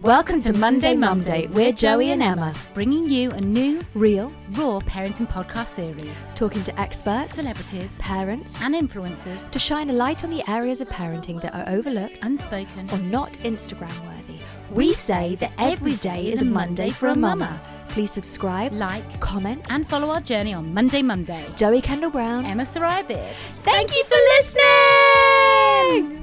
Welcome to Monday Mumday. We're Joey and Emma, bringing you a new, real, raw parenting podcast series. talking to experts, Celebrities parents, and influencers to shine a light on the areas of parenting that are overlooked unspoken or not Instagram worthy. We say that every day is a Monday for a mama. Please subscribe, like, comment, and follow our journey on Monday Mumday. Joey Kendall Brown. Emma Soraya Beard. Thank you for listening!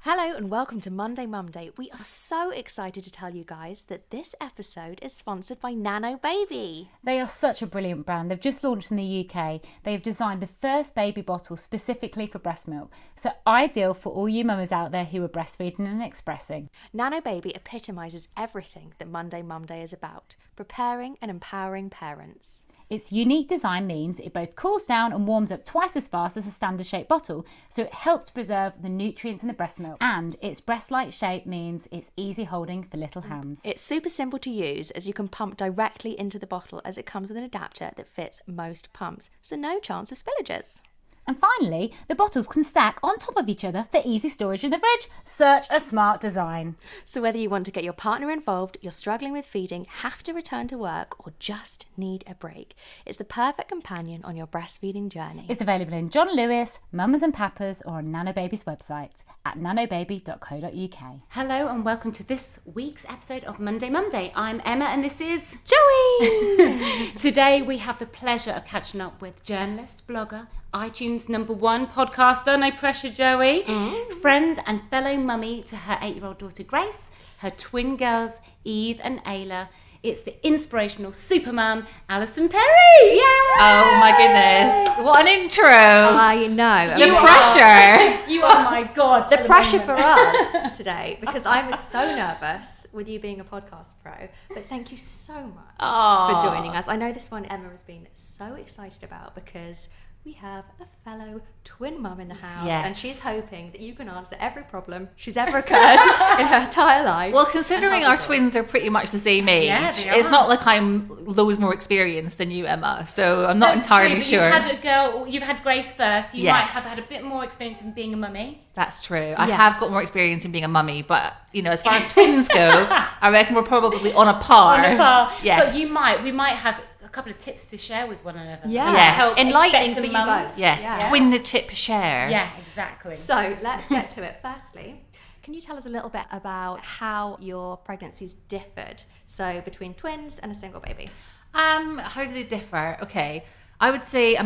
Hello and welcome to Monday Mumday. We are so excited to tell you guys that this episode is sponsored by Nano Baby. They are such a brilliant brand. They've just launched in the UK. They have designed the first baby bottle specifically for breast milk. So ideal for all you mamas out there who are breastfeeding and expressing. Nano Baby epitomises everything that Monday Mumday is about, preparing and empowering parents. Its unique design means it both cools down and warms up twice as fast as a standard shaped bottle, so it helps preserve the nutrients in the breast milk. And its breast-like shape means it's easy holding for little hands. It's super simple to use as you can pump directly into the bottle as it comes with an adapter that fits most pumps, so no chance of spillages. And finally, the bottles can stack on top of each other for easy storage in the fridge. Such a smart design. So whether you want to get your partner involved, you're struggling with feeding, have to return to work, or just need a break, it's the perfect companion on your breastfeeding journey. It's available in John Lewis, Mamas and Papas, or on Nano Baby's website at nanobaby.co.uk. Hello and welcome to this week's episode of Monday Mumday. I'm Emma and this is Joey! Today we have the pleasure of catching up with journalist, blogger, iTunes #1 podcaster, no pressure Joey, friend and fellow mummy to her 8-year-old daughter Grace, her twin girls Eve and Ayla. It's the inspirational supermum, Alison Perry! Yeah! Oh my goodness, what an intro! I know. The pressure! You are my god. The pressure for us today, because I was so nervous with you being a podcast pro, but thank you so much for joining us. I know this one Emma has been so excited about because we have a fellow twin mum in the house, and she's hoping that you can answer every problem she's ever occurred in her entire life. Well, considering our twins are pretty much the same age, it's not like I'm loads more experienced than you, Emma, so I'm not entirely sure. You've had Grace first, you might have had a bit more experience in being a mummy. That's true. I have got more experience in being a mummy, but, you know, as far as twins go, I reckon we're probably on a par. Yes. But we might have a couple of tips to share with one another. Yes. Enlightening for you both. Yes. Yeah. Twin the tip share. Yeah, exactly. So let's get to it. Firstly, can you tell us a little bit about how your pregnancies differed? So between twins and a single baby. How do they differ? Okay. I would say,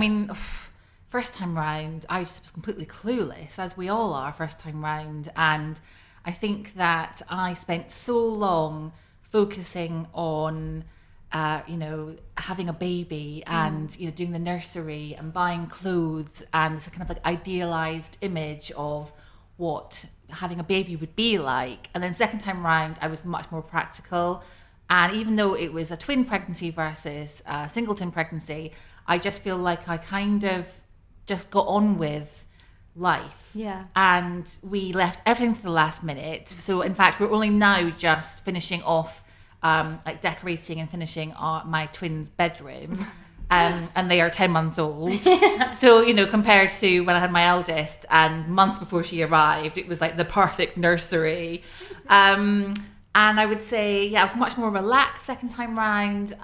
first time round, I just was completely clueless, as we all are first time round. And I think that I spent so long focusing on having a baby and, doing the nursery and buying clothes and this kind of like idealized image of what having a baby would be like. And then second time round, I was much more practical. And even though it was a twin pregnancy versus a singleton pregnancy, I just feel like I kind of just got on with life. Yeah. And we left everything to the last minute. So in fact, we're only now just finishing off decorating and finishing my twins' bedroom, and they are 10 months old. So, compared to when I had my eldest and months before she arrived, it was like the perfect nursery. And I would say, I was much more relaxed second time round,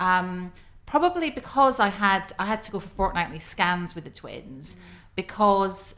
probably because I had to go for fortnightly scans with the twins. Because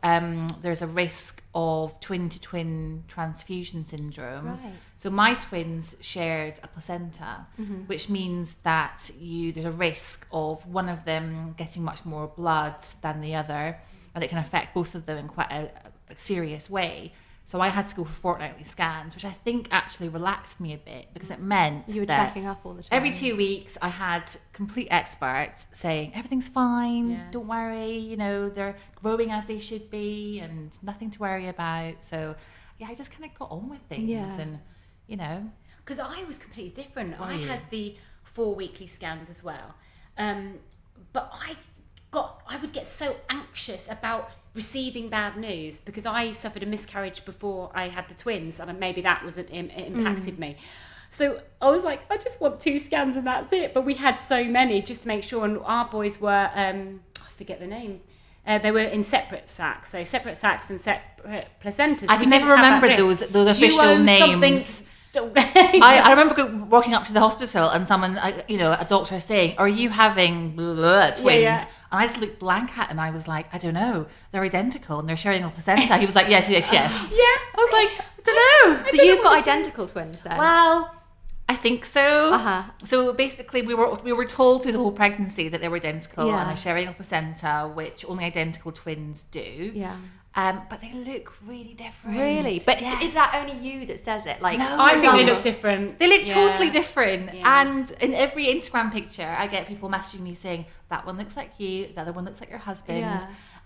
there's a risk of twin-to-twin transfusion syndrome. Right. So my twins shared a placenta, which means that there's a risk of one of them getting much more blood than the other, and it can affect both of them in quite a serious way. So I had to go for fortnightly scans, which I think actually relaxed me a bit because it meant you were that checking up all the time. Every 2 weeks I had complete experts saying everything's fine, don't worry, they're growing as they should be and nothing to worry about. So I just kind of got on with things and because I was completely different. I had the 4 weekly scans as well, but I would get so anxious about receiving bad news because I suffered a miscarriage before I had the twins, and maybe that was impacted me. So I was like, I just want 2 scans and that's it. But we had so many just to make sure, and our boys were I forget the name. they were in separate sacs. So separate sacs and separate placentas. I can never remember those official names. I remember walking up to the hospital and someone, a doctor saying, "Are you having twins?" Yeah. And I just looked blank at him. I was like, "I don't know. They're identical and they're sharing a placenta." He was like, "Yes." Yeah. I was like, "I don't know." So you've got identical twins then? Well, I think so. Uh-huh. So basically, we were told through the whole pregnancy that they were identical Yeah. and they're sharing a placenta, which only identical twins do. Yeah. But they look really different. Really? But yes. is that only you that says it? Like, No. I think they look different. They look Yeah. totally different. Yeah. And in every Instagram picture, I get people messaging me saying, that one looks like you, the other one looks like your husband. Yeah.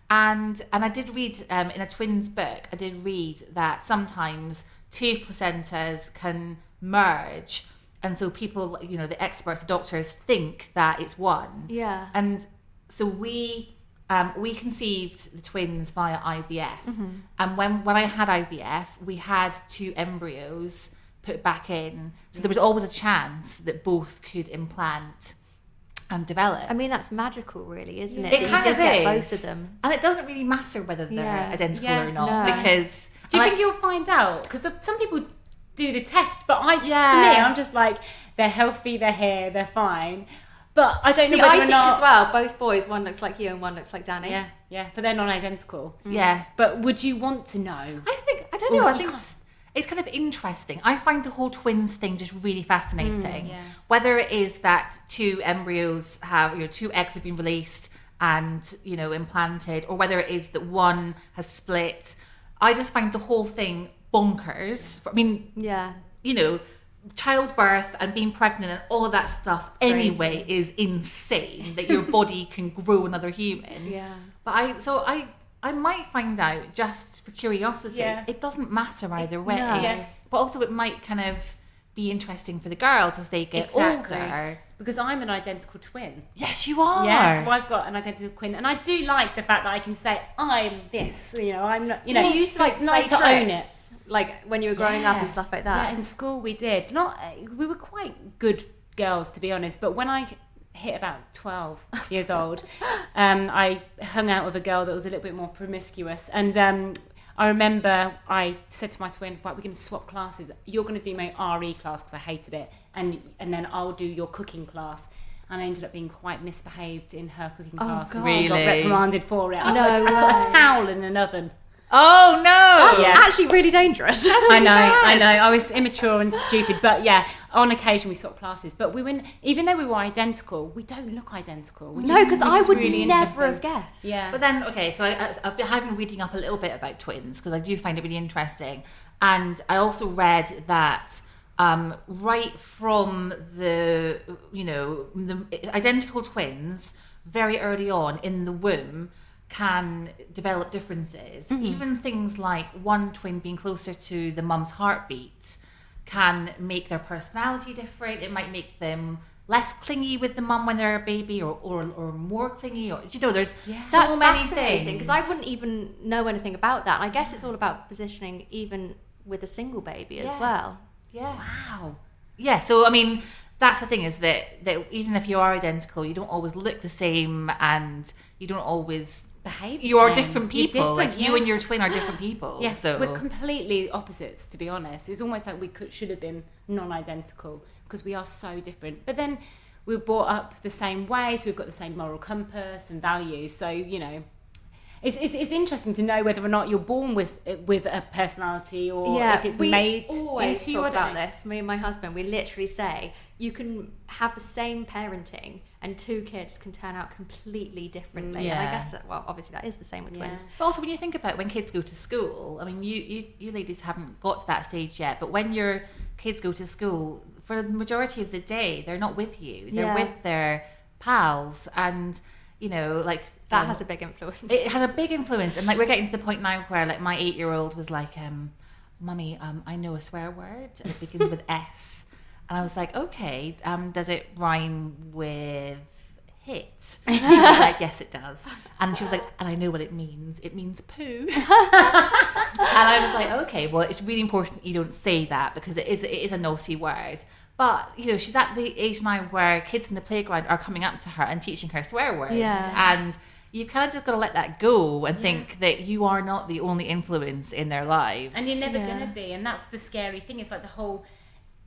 And I did read, in a twins book, I did read that sometimes two placentas can merge. And so people, the experts, the doctors think that it's one. Yeah. And so we conceived the twins via IVF. Mm-hmm. And when I had IVF, we had two embryos put back in. So there was always a chance that both could implant and develop. I mean, that's magical, really, isn't it? It That kind you of did get is. both of them. And it doesn't really matter whether they're Yeah. identical Yeah, or not. no. Because... Do you think you'll find out? Because some people do the test, but for me, Yeah. I'm just like, they're healthy, they're here, they're fine. But I don't See, know whether I or think not. as well, both boys, one looks like you and one looks like Danny. Yeah, but they're non-identical. Yeah. But would you want to know? I don't know, Ooh, I think it's kind of interesting. I find the whole twins thing just really fascinating. Yeah. Whether it is that two embryos have, two eggs have been released and, implanted, or whether it is that one has split. I just find the whole thing bonkers. I mean, Yeah. childbirth and being pregnant and all of that stuff anyway is insane that your body can grow another human. Yeah. But I might find out just for curiosity. Yeah. It doesn't matter either way. No. Yeah. But also it might kind of be interesting for the girls as they get older. Because I'm an identical twin. Yes, you are. Yeah, so I've got an identical twin, and I do like the fact that I can say I'm this. I'm not. Did you used to so like it's nice play to own it. tricks? Like when you were growing up and stuff like that? Yeah, in school we did. We were quite good girls, to be honest. But when I hit about 12 years old, I hung out with a girl that was a little bit more promiscuous. And I remember I said to my twin, right, we're going to swap classes. You're going to do my RE class because I hated it. And then I'll do your cooking class. And I ended up being quite misbehaved in her cooking class. God. And she got Really? reprimanded for it. No I put way. a towel in an oven. Oh no! That's Yeah. actually really dangerous. I know. I was immature and stupid, but yeah, on occasion we swapped classes. But even though we were identical, we don't look identical. No, because I would really never have interesting. guessed. Yeah. But then, okay, so I've been reading up a little bit about twins because I do find it really interesting. And I also read that right from the identical twins, very early on in the womb, can develop differences. Even things like one twin being closer to the mum's heartbeat can make their personality different. It might make them less clingy with the mum when they're a baby or more clingy, or there's That's so many fascinating things. because I wouldn't even know anything about that. I guess it's all about positioning even with a single baby as Yeah. well. Yeah. Wow. Yeah, so I mean, that's the thing is that even if you are identical, you don't always look the same and you don't always Behave. you are the same. different You're people. different, Like you yeah. and your twin are different people. Yes, so we're completely opposites, to be honest. It's almost like we should have been non-identical because we are so different. But then we were brought up the same way, so we've got the same moral compass and values. So it's interesting to know whether or not you're born with a personality or if it's we made always into you. talk I don't about know. this. Me and my husband, we literally say you can have the same parenting and two kids can turn out completely differently. And I Yeah. guess obviously that is the same with twins. But also when you think about when kids go to school, I mean, you ladies haven't got to that stage yet, but when your kids go to school, for the majority of the day, they're not with you. They're Yeah. with their pals and, like... That has a big influence. It has a big influence. And, like, we're getting to the point now where, like, my 8-year-old was like, Mummy, I know a swear word and it begins with S. And I was like, okay, does it rhyme with hit? And she was like, yes, it does. And she was like, and I know what it means. It means poo. And I was like, okay, well, it's really important you don't say that because it is a naughty word. But, she's at the age now where kids in the playground are coming up to her and teaching her swear words. Yeah. And you kind of just got to let that go and think that you are not the only influence in their lives. And you're never going to be. And that's the scary thing. It's like the whole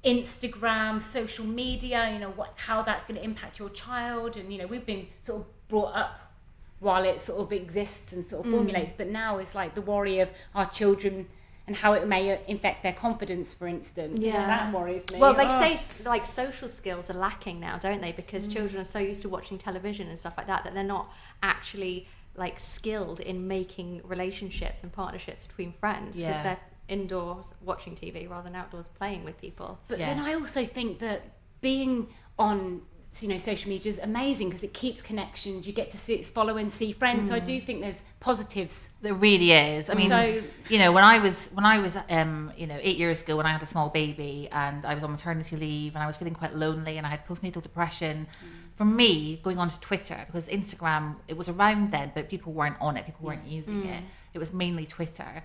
Instagram, social media, how that's going to impact your child. And, we've been sort of brought up while it sort of exists and sort of formulates. But now it's like the worry of our children and how it may affect their confidence, for instance. Yeah. That worries me. Well, they say like social skills are lacking now, don't they? Because children are so used to watching television and stuff like that they're not actually like skilled in making relationships and partnerships between friends because they're indoors watching TV rather than outdoors playing with people. But then I also think that being on social media is amazing because it keeps connections. You get to follow and see friends. So I do think there's positives. There really is. I mean, when I was 8 years ago when I had a small baby and I was on maternity leave and I was feeling quite lonely and I had postnatal depression. For me, going onto Twitter, because Instagram, it was around then, but people weren't on it. People weren't using it. It was mainly Twitter.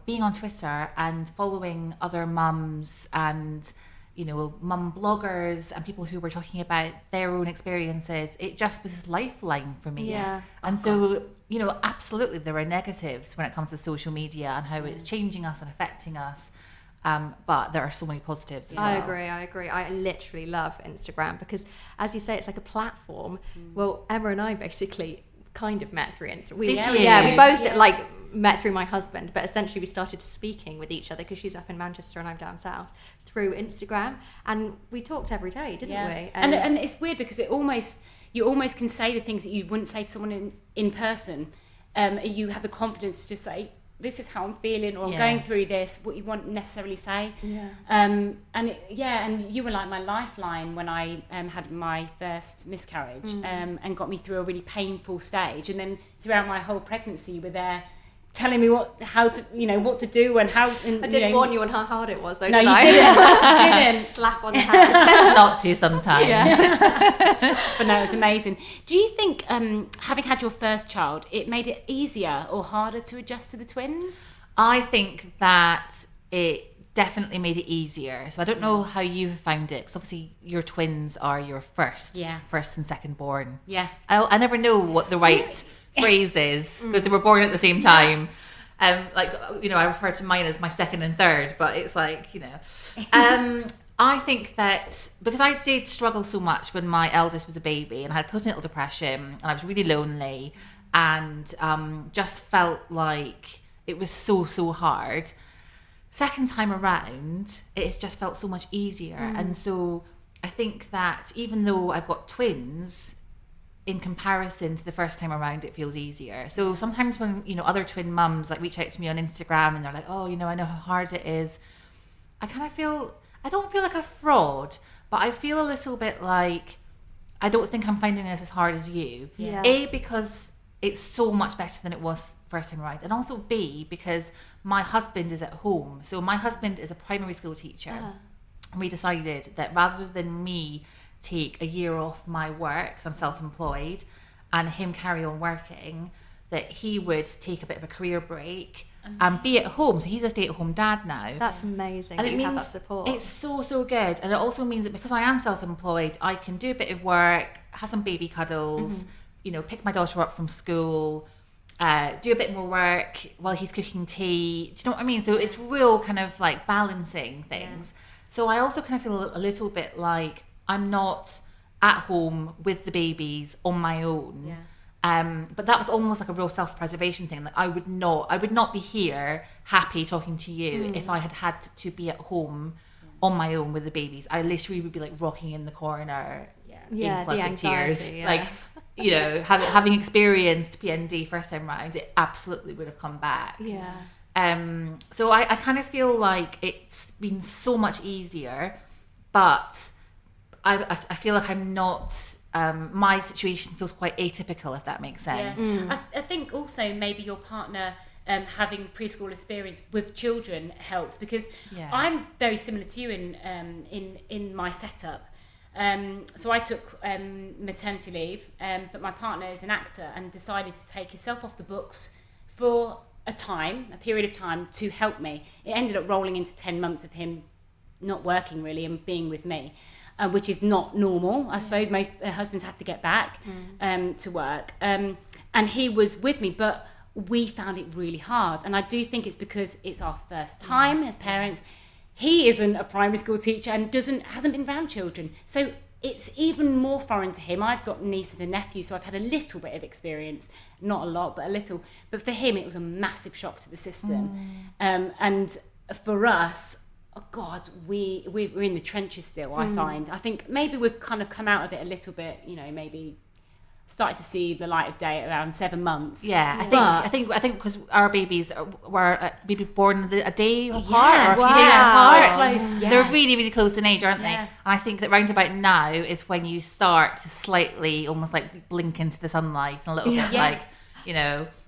Being on Twitter and following other mums and mum bloggers and people who were talking about their own experiences, it just was this lifeline for me. Yeah. And absolutely there are negatives when it comes to social media and how it's changing us and affecting us. But there are so many positives as well. I agree. I literally love Instagram because, as you say, it's like a platform. Well, Emma and I basically kind of met through Instagram. Did you? Yeah, we both met through my husband, but essentially we started speaking with each other because she's up in Manchester and I'm down south through Instagram, and we talked every day, didn't we? And it's weird because you almost can say the things that you wouldn't say to someone in person. You have the confidence to just say, this is how I'm feeling, or I'm going through this, what you won't necessarily say. And you were like my lifeline when I had my first miscarriage, and got me through a really painful stage. And then throughout my whole pregnancy, you were there telling me what to do and how. And, I didn't warn you on how hard it was, though. No, did you I? didn't. Slap on the hand. Not to sometimes. But no, it's amazing. Do you think having had your first child, it made it easier or harder to adjust to the twins? I think that it definitely made it easier. So I don't know how you've found it, because obviously your twins are your first and second born. Yeah. I never know what the right phrase is because they were born at the same time. I refer to mine as my second and third, but it's like, I think that because I did struggle so much when my eldest was a baby and I had postnatal depression and I was really lonely and just felt like it was so hard. Second time around, it just felt so much easier. And so I think that even though I've got twins, in comparison to the first time around, it feels easier. So sometimes when, other twin mums reach out to me on Instagram and they're like, oh, I know how hard it is. I don't feel like a fraud, but I feel a little bit like, I don't think I'm finding this as hard as you. Yeah. A, because it's so much better than it was first time around. And also B, because my husband is at home. So my husband is a primary school teacher. And we decided that rather than me take a year off my work, because I'm self-employed, and him carry on working, that he would take a bit of a career break and be at home. So he's a stay-at-home dad now. That's amazing. And that it you have means that support. it's so good. And it also means that because I am self-employed, I can do a bit of work, have some baby cuddles, pick my daughter up from school, do a bit more work while he's cooking tea. Do you know what I mean? So it's real kind of balancing things. So I also kind of feel a little bit like I'm not at home with the babies on my own. But that was almost like a real self-preservation thing. Like I would not be here happy talking to you if I had to be at home on my own with the babies. I literally would be rocking in the corner in floods of tears. Having experienced PND first time round, it absolutely would have come back. So I kind of feel like it's been so much easier, but I feel like I'm not, my situation feels quite atypical, if that makes sense. I think also maybe your partner having preschool experience with children helps, because I'm very similar to you in my setup. So I took maternity leave, but my partner is an actor and decided to take himself off the books for a period of time to help me. It ended up rolling into 10 months of him not working really and being with me. Which is not normal. I suppose most husbands have to get back to work. and he was with me, but we found it really hard. And I do think it's because it's our first time as parents. He isn't a primary school teacher and hasn't been around children, so it's even more foreign to him. I've got nieces and nephews, so I've had a little bit of experience, not a lot, but a little. But for him, it was a massive shock to the system. And for us, oh God, we're in the trenches still, I find. I think maybe we've kind of come out of it a little bit, maybe started to see the light of day at around 7 months. Yeah, I think because our babies were maybe born a day apart or a few days apart. Close, They're really, really close in age, aren't they? Yeah. And I think that round about now is when you start to slightly almost like blink into the sunlight and a little bit like,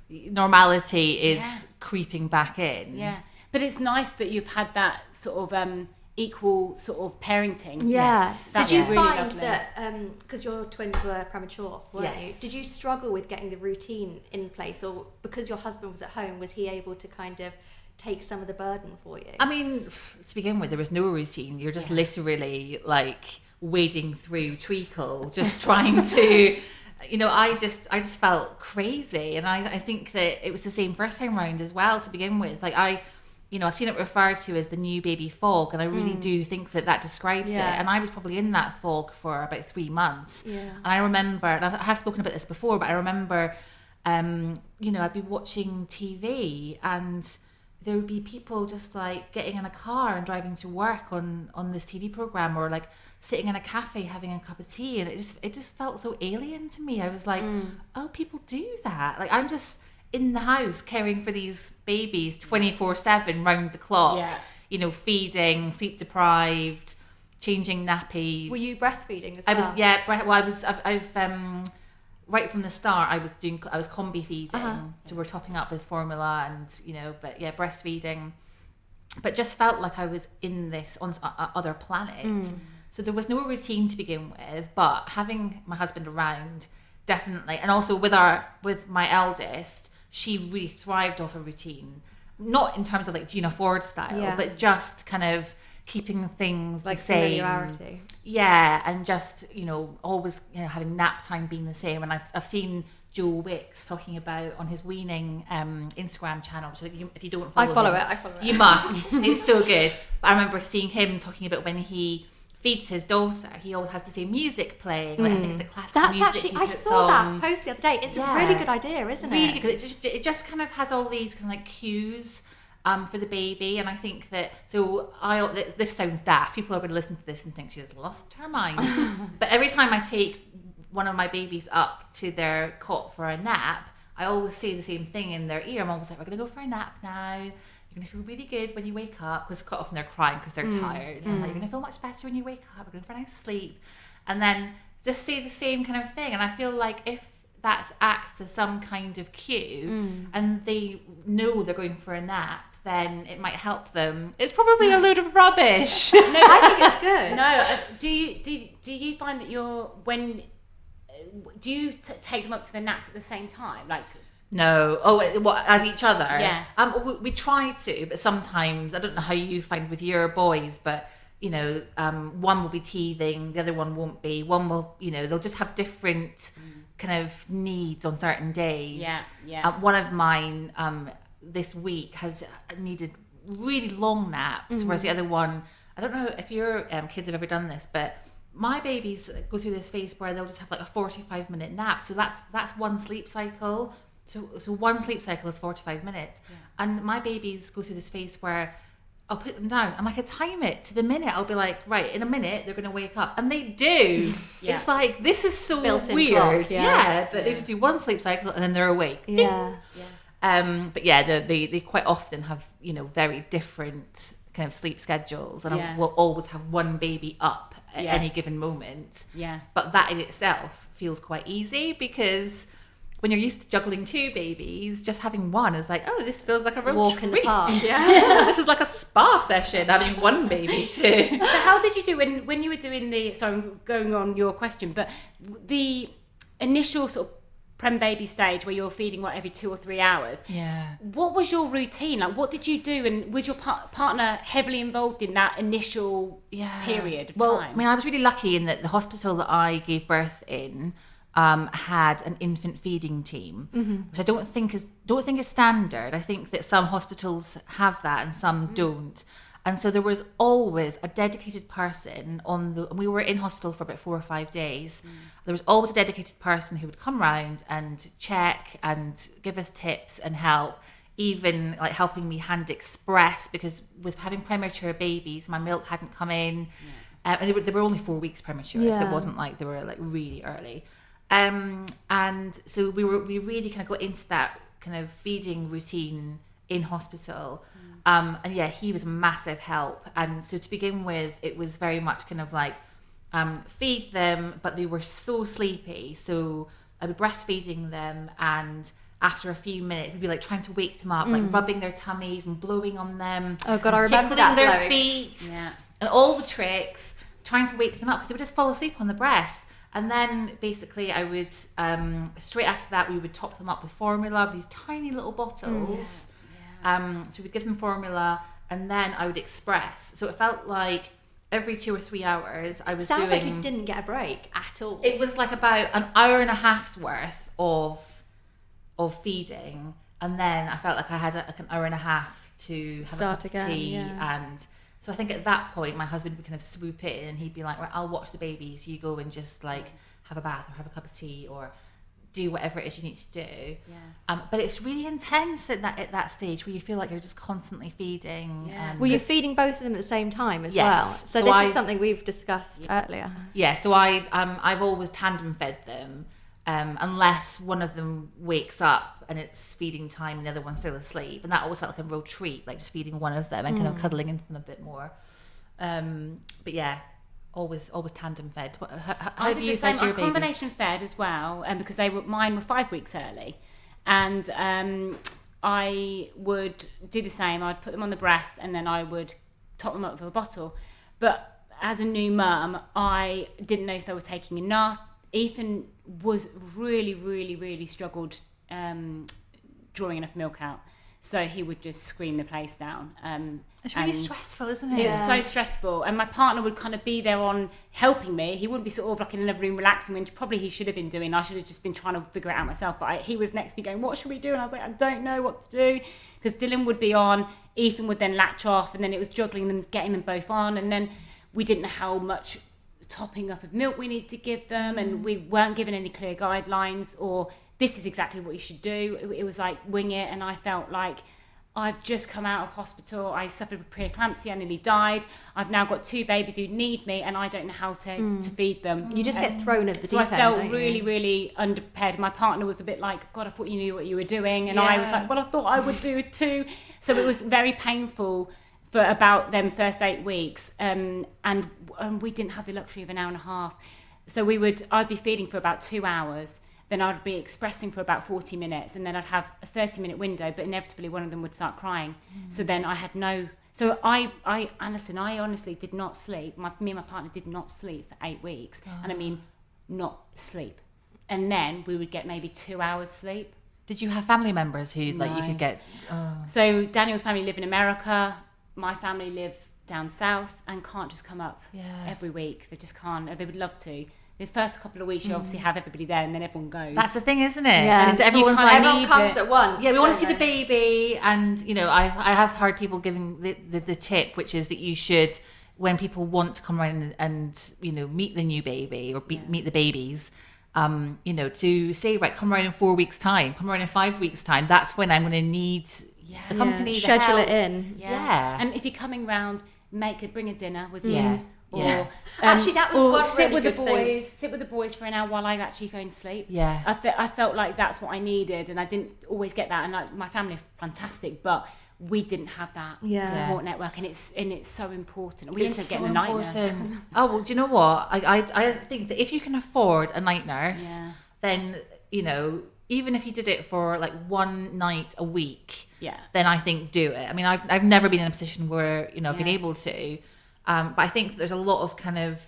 normality is creeping back in. Yeah, but it's nice that you've had that sort of equal sort of parenting. Yeah. Yes, Did you really find lovely. that, because your twins were premature, weren't you? Did you struggle with getting the routine in place, or because your husband was at home, was he able to kind of take some of the burden for you? I mean, to begin with, there was no routine. You're just literally like wading through treacle, just trying to, I just felt crazy. And I think that it was the same first time round as well to begin with. Like I've seen it referred to as the new baby fog, and I really do think that describes it. And I was probably in that fog for about 3 months. Yeah. And I remember, and I have spoken about this before, but I remember, I'd be watching TV and there would be people just like getting in a car and driving to work on this TV program, or like sitting in a cafe having a cup of tea, and it just felt so alien to me. I was like, oh, people do that. Like I'm just in the house caring for these babies 24/7 round the clock, feeding, sleep deprived, changing nappies. Were you breastfeeding as well? I've right from the start I was combi feeding, so we're topping up with formula and breastfeeding, but just felt like I was in this on other planet. So there was no routine to begin with, but having my husband around definitely, and also with my eldest, she really thrived off a routine, not in terms of like Gina Ford style, but just kind of keeping things like the same. Familiarity. Yeah, and just always having nap time being the same. And I've seen Joel Wicks talking about on his weaning Instagram channel, which if you don't follow I follow him, it. You must. It's so good. But I remember seeing him talking about when he feeds his daughter, he always has the same music playing. Like, I think it's a classical music. That's actually, I saw that post the other day. It's a really good idea, isn't it? Really good. It just kind of has all these kind of like cues for the baby, and I think that this sounds daft. People are going to listen to this and think she's lost her mind. But every time I take one of my babies up to their cot for a nap, I always say the same thing in their ear. I'm always like, we're going to go for a nap now. You're going to feel really good when you wake up, because quite often they're crying because they're tired. And like, you're going to feel much better when you wake up. We're going for a nice sleep. And then just say the same kind of thing. And I feel like if that acts as some kind of cue and they know they're going for a nap, then it might help them. It's probably a load of rubbish. No, I think it's good. No, do you find that do you take them up to the naps at the same time? Like, no. Oh, what, as each other? Yeah. We try to, but sometimes, I don't know how you find with your boys, but one will be teething, the other one won't be. One will, they'll just have different kind of needs on certain days. Yeah. One of mine this week has needed really long naps, whereas the other one, I don't know if your kids have ever done this, but my babies go through this phase where they'll just have like a 45-minute nap. So that's one sleep cycle. So one sleep cycle is 45 minutes. Yeah. And my babies go through this phase where I'll put them down and I could time it to the minute. I'll be like, right, in a minute they're going to wake up, and they do. Yeah. It's like, this is so built-in weird. clock, But they just do one sleep cycle and then they're awake. Yeah. But yeah, they quite often have very different kind of sleep schedules, and I will always have one baby up at any given moment. Yeah. But that in itself feels quite easy, because when you're used to juggling 2 babies, just having one is like, oh, this feels like a real walk in the treat. park. This is like a spa session, having one baby too. So how did you do when you were doing sorry, I'm going on your question, but the initial sort of prem baby stage where you're feeding every 2 or 3 hours? Yeah. What was your routine? Like, what did you do? And was your partner heavily involved in that initial period of time? I mean, I was really lucky in that the hospital that I gave birth in, had an infant feeding team, which I don't think is standard. I think that some hospitals have that and some don't. And so there was always a dedicated person we were in hospital for about 4 or 5 days. There was always a dedicated person who would come round and check and give us tips and help, even like helping me hand express, because with having premature babies, my milk hadn't come in. And they were only 4 weeks premature, so it wasn't like they were like really early. And so we really kind of got into that kind of feeding routine in hospital. And yeah, he was a massive help. And so to begin with, it was very much kind of like feed them, but they were so sleepy. So I would breastfeeding them, and after a few minutes, we'd be like trying to wake them up, like rubbing their tummies and blowing on them. Oh God, I remember tickling that. Their feet and all the tricks, trying to wake them up because they would just fall asleep on the breast. And then basically I would, straight after that, we would top them up with formula, these tiny little bottles. So we'd give them formula, and then I would express. So it felt like every 2 or 3 hours I was Sounds like you didn't get a break at all. It was like about an hour and a half's worth of feeding, and then I felt like I had like an hour and a half to have Start a cup of tea. again, And so I think at that point my husband would kind of swoop in, and he'd be like, right, I'll watch the babies, you go and just like have a bath or have a cup of tea or do whatever it is you need to do. But it's really intense at that stage where you feel like you're just constantly feeding. Were you feeding both of them at the same time as Yes. well? So this is something we've discussed earlier. Yeah, so I've always tandem fed them, unless one of them wakes up and it's feeding time and the other one's still asleep, and that always felt like a real treat, like just feeding one of them and kind of cuddling into them a bit more. But yeah, always tandem fed. How have you fed your babies? I combination fed as well, and because mine were 5 weeks early, and I would do the same. I'd put them on the breast, and then I would top them up with a bottle. But as a new mum, I didn't know if they were taking enough. Ethan was really struggled drawing enough milk out, so he would just scream the place down. It's really stressful, isn't it? It was so stressful, and my partner would kind of be there on helping me. He wouldn't be sort of like in another room relaxing, which probably he should have been doing. I should have just been trying to figure it out myself, but he was next to me going, what should we do? And I was like, I don't know what to do, because Dylan would be on, Ethan would then latch off, and then it was juggling them, getting them both on, and then we didn't know how much topping up of milk we needed to give them, and we weren't given any clear guidelines or this is exactly what you should do. It was like wing it, and I felt like I've just come out of hospital. I suffered with preeclampsia. I nearly died. I've now got 2 babies who need me, and I don't know how to feed them. You just get thrown at the deep end. So I felt really underprepared. My partner was a bit like, God, I thought you knew what you were doing. And I was like, well, I thought I would do it too. So it was very painful for about them first 8 weeks. And we didn't have the luxury of an hour and a half. So I'd be feeding for about 2 hours. Then I'd be expressing for about 40 minutes, and then I'd have a 30-minute window, but inevitably one of them would start crying. So then I had so Alison, I honestly did not sleep. Me and my partner did not sleep for 8 weeks. And I mean, not sleep. And then we would get maybe 2 hours sleep. Did you have family members who you could get? So Daniel's family live in America. My family live down south and can't just come up every week. They just can't. They would love to. The first couple of weeks, you obviously have everybody there, and then everyone goes. That's the thing, isn't it? Yeah. And everyone comes at once. Yeah, we want to see the baby, and I have heard people giving the tip, which is that you should, when people want to come around and meet the new baby or meet the babies, to say, right, come around in 4 weeks' time, come around in 5 weeks' time. That's when I'm going to need the company, schedule it in. Yeah. And if you're coming round, bring a dinner with you. Or actually, that was one sit really with good the boys. Sit with the boys for an hour while I actually go and sleep. Yeah, I felt like that's what I needed, and I didn't always get that. And my family are fantastic, but we didn't have that support network, and it's so important. We ended up getting a night nurse. Oh well, do you know what? I think that if you can afford a night nurse, then even if you did it for like one night a week, then I think do it. I mean, I've never been in a position where I've been able to. But I think that there's a lot of kind of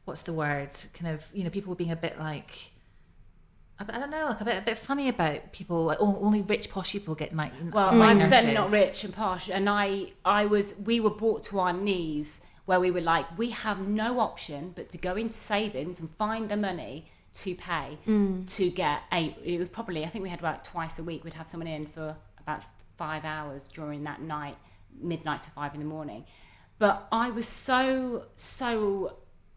what's the word? Kind of people being a bit like, I don't know, like a bit funny about people. Like only rich posh people get night. Well, I'm certainly not rich and posh, and we were brought to our knees where we were like, we have no option but to go into savings and find the money to pay to get it was probably, I think we had about twice a week, we'd have someone in for about 5 hours during that night, midnight to 5 in the morning. But I was so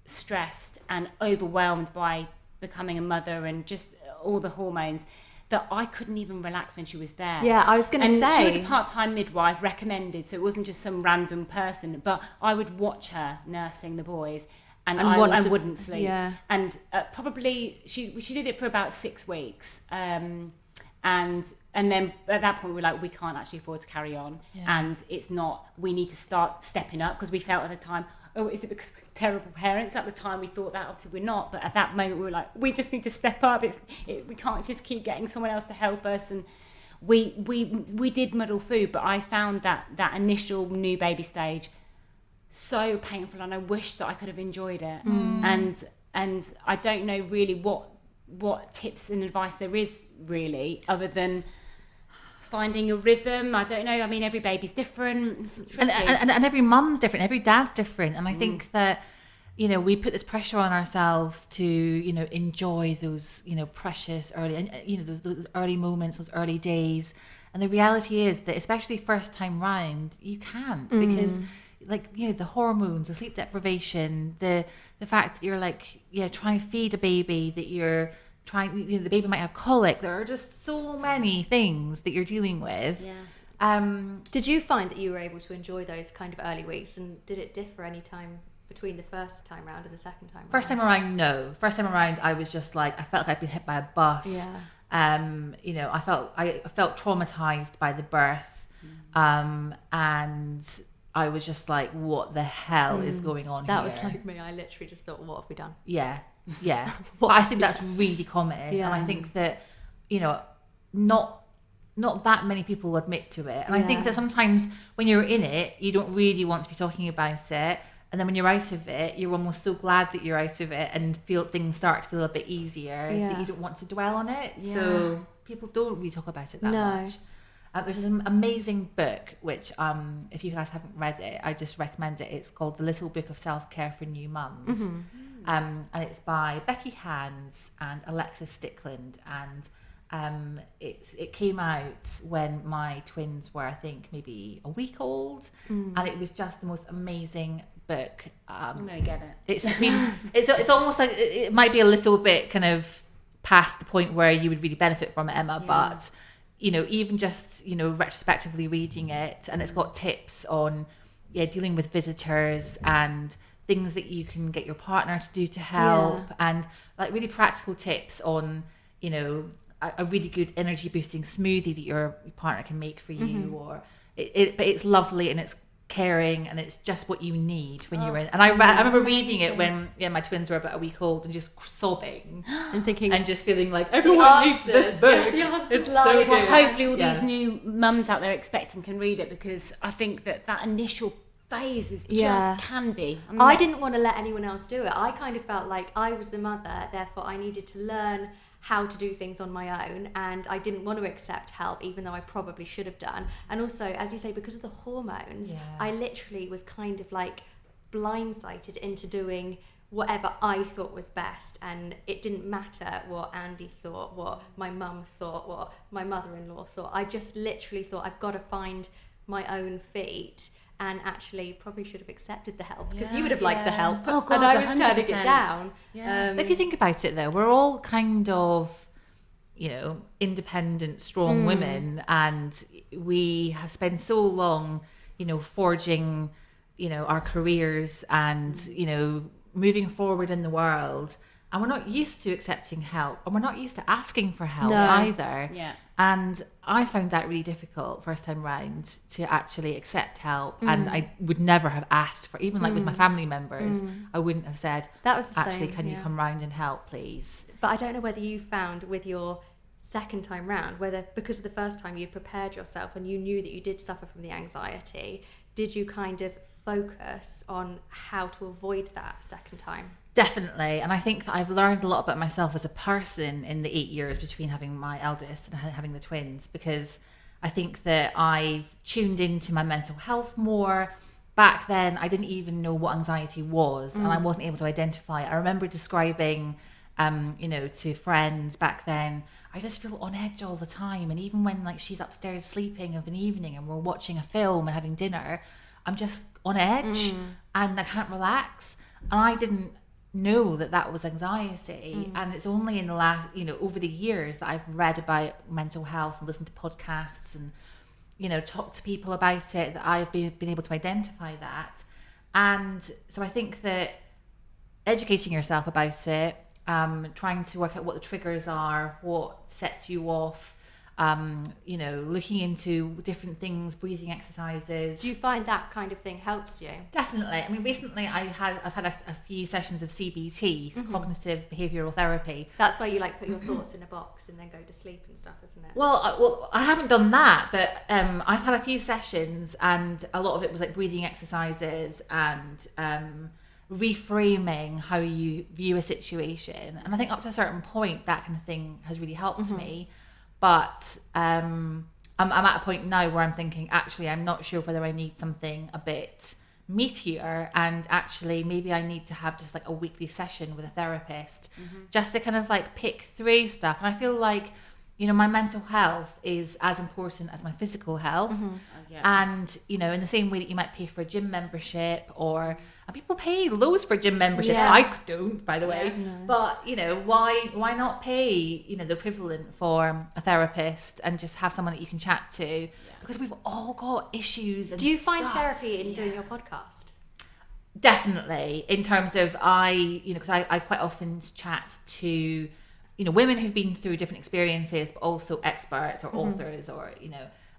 stressed and overwhelmed by becoming a mother and just all the hormones that I couldn't even relax when she was there. Yeah, I was going to say. She was a part-time midwife recommended, so it wasn't just some random person, but I would watch her nursing the boys and I wouldn't sleep. Yeah. And probably she did it for about 6 weeks. And then at that point we were like, we can't actually afford to carry on. Yeah. And it's not, we need to start stepping up, because we felt at the time, oh, is it because we're terrible parents? At the time we thought that, obviously we're not, but at that moment we were like, we just need to step up. We can't just keep getting someone else to help us. And we did muddle food, but I found that initial new baby stage so painful, and I wish that I could have enjoyed it. And I don't know really what tips and advice there is really, other than finding a rhythm. I don't know. I mean, every baby's different. And every mum's different. Every dad's different. And I think that, we put this pressure on ourselves to, enjoy those, precious early, and those early moments, those early days. And the reality is that, especially first time round, you can't, because the hormones, the sleep deprivation, the fact that you're trying to feed a baby, that you're trying, the baby might have colic. There are just so many things that you're dealing with. Did you find that you were able to enjoy those kind of early weeks, and did it differ any time between the first time round and the second time round? First time around, no. First time around, I was just I felt like I'd been hit by a bus. I felt traumatized by the birth, and I was just like, what the hell is going on here? That was like me. I literally just thought, what have we done? Yeah. But I think that's really common. And I think that, not that many people admit to it. And I think that sometimes when you're in it, you don't really want to be talking about it. And then when you're out of it, you're almost so glad that you're out of it and feel things start to feel a bit easier, that you don't want to dwell on it. So people don't really talk about it that much. There's an amazing book, which if you guys haven't read it, I just recommend it. It's called The Little Book of Self-Care for New Mums. And it's by Becky Hands and Alexis Stickland. And it came out when my twins were, I think, maybe a week old. And it was just the most amazing book. I'm going to get it. It's almost like it might be a little bit kind of past the point where you would really benefit from it, Emma, but even just, retrospectively reading it, and it's got tips on, dealing with visitors and things that you can get your partner to do to help, and really practical tips on, a really good energy boosting smoothie that your partner can make for you, or but it's lovely and it's caring and it's just what you need when you're in. And I remember reading it when my twins were about a week old and just sobbing and thinking and just feeling like everyone needs this book. It's so good. Well, hopefully all these new mums out there expecting can read it, because I think that initial phase is can be. I didn't want to let anyone else do it. I kind of felt like I was the mother, therefore I needed to learn how to do things on my own, and I didn't want to accept help, even though I probably should have done. And also, as you say, because of the hormones, I literally was kind of blindsided into doing whatever I thought was best, and it didn't matter what Andy thought, what my mum thought, what my mother-in-law thought. I just literally thought, I've got to find my own feet, and actually probably should have accepted the help, because you would have liked the help. Oh, God, and I was 100%. turning it down. If you think about it though, we're all kind of, independent, strong women, and we have spent so long, forging, our careers and, moving forward in the world, and we're not used to accepting help, and we're not used to asking for help either. And I found that really difficult first time round, to actually accept help. And I would never have asked for, even with my family members, I wouldn't have said, that was the actually, same, can you come round and help, please? But I don't know whether you found with your second time round, whether because of the first time you prepared yourself and you knew that you did suffer from the anxiety, did you kind of focus on how to avoid that second time? Definitely. And I think that I've learned a lot about myself as a person in the 8 years between having my eldest and having the twins, because I think that I've tuned into my mental health more. Back then, I didn't even know what anxiety was, and I wasn't able to identify it. I remember describing to friends back then, I just feel on edge all the time. And even when like she's upstairs sleeping of an evening and we're watching a film and having dinner, I'm just on edge and I can't relax. And I didn't know that was anxiety. And it's only in the last, over the years that I've read about mental health and listened to podcasts and, talked to people about it, that I've been able to identify that. And so I think that educating yourself about it, trying to work out what the triggers are, what sets you off, looking into different things, breathing exercises. Do you find that kind of thing helps you? Definitely. I mean, recently I've had a few sessions of CBT, cognitive behavioural therapy. That's where you like put your thoughts in a box and then go to sleep and stuff, isn't it? Well, I haven't done that, but I've had a few sessions, and a lot of it was like breathing exercises and reframing how you view a situation. And I think up to a certain point, that kind of thing has really helped me. But I'm at a point now where I'm thinking, actually, I'm not sure whether I need something a bit meatier, and actually maybe I need to have just like a weekly session with a therapist just to kind of like pick through stuff. And I feel like, my mental health is as important as my physical health. And, in the same way that you might pay for a gym membership, and people pay loads for gym memberships. Yeah. I don't, by the way. But, why not pay, the equivalent for a therapist and just have someone that you can chat to? Because we've all got issues and Do you find stuff. therapy in doing your podcast? Definitely, in terms of because I quite often chat to women who've been through different experiences, but also experts or authors, or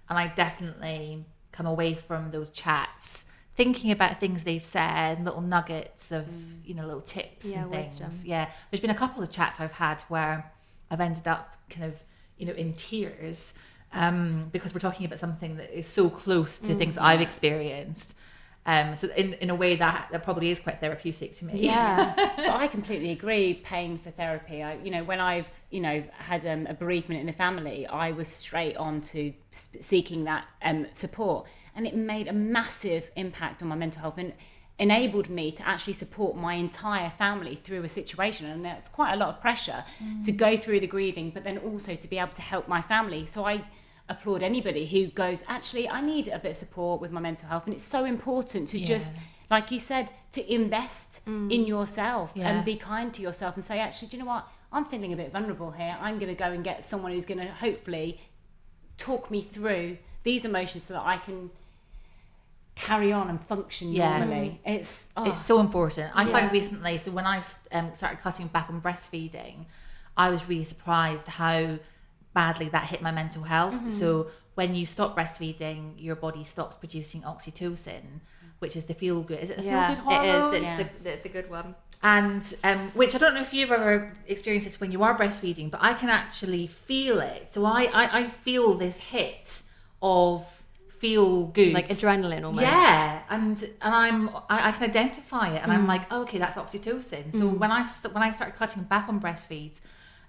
and I definitely come away from those chats thinking about things they've said, little nuggets of little tips and things. Wisdom. Yeah, there's been a couple of chats I've had where I've ended up kind of in tears because we're talking about something that is so close to things I've experienced. So in a way that probably is quite therapeutic to me. Yeah. But I completely agree. Paying for therapy, when I've had a bereavement in the family, I was straight on to seeking that support, and it made a massive impact on my mental health and enabled me to actually support my entire family through a situation. And that's quite a lot of pressure to go through the grieving, but then also to be able to help my family. So I applaud anybody who goes, actually, I need a bit of support with my mental health. And it's so important to just, like you said, to invest in yourself and be kind to yourself and say, actually, do you know what? I'm feeling a bit vulnerable here. I'm going to go and get someone who's going to hopefully talk me through these emotions so that I can carry on and function normally. It's so important. I find recently, so when I started cutting back on breastfeeding, I was really surprised how badly that hit my mental health. So when you stop breastfeeding, your body stops producing oxytocin, which is the feel good. Is it the feel good hormone? It is. It's the good one. And which I don't know if you've ever experienced this when you are breastfeeding, but I can actually feel it. So I feel this hit of feel good, like adrenaline almost. Yeah, and I can identify it, and I'm like, oh, okay, that's oxytocin. So when I started cutting back on breastfeeds,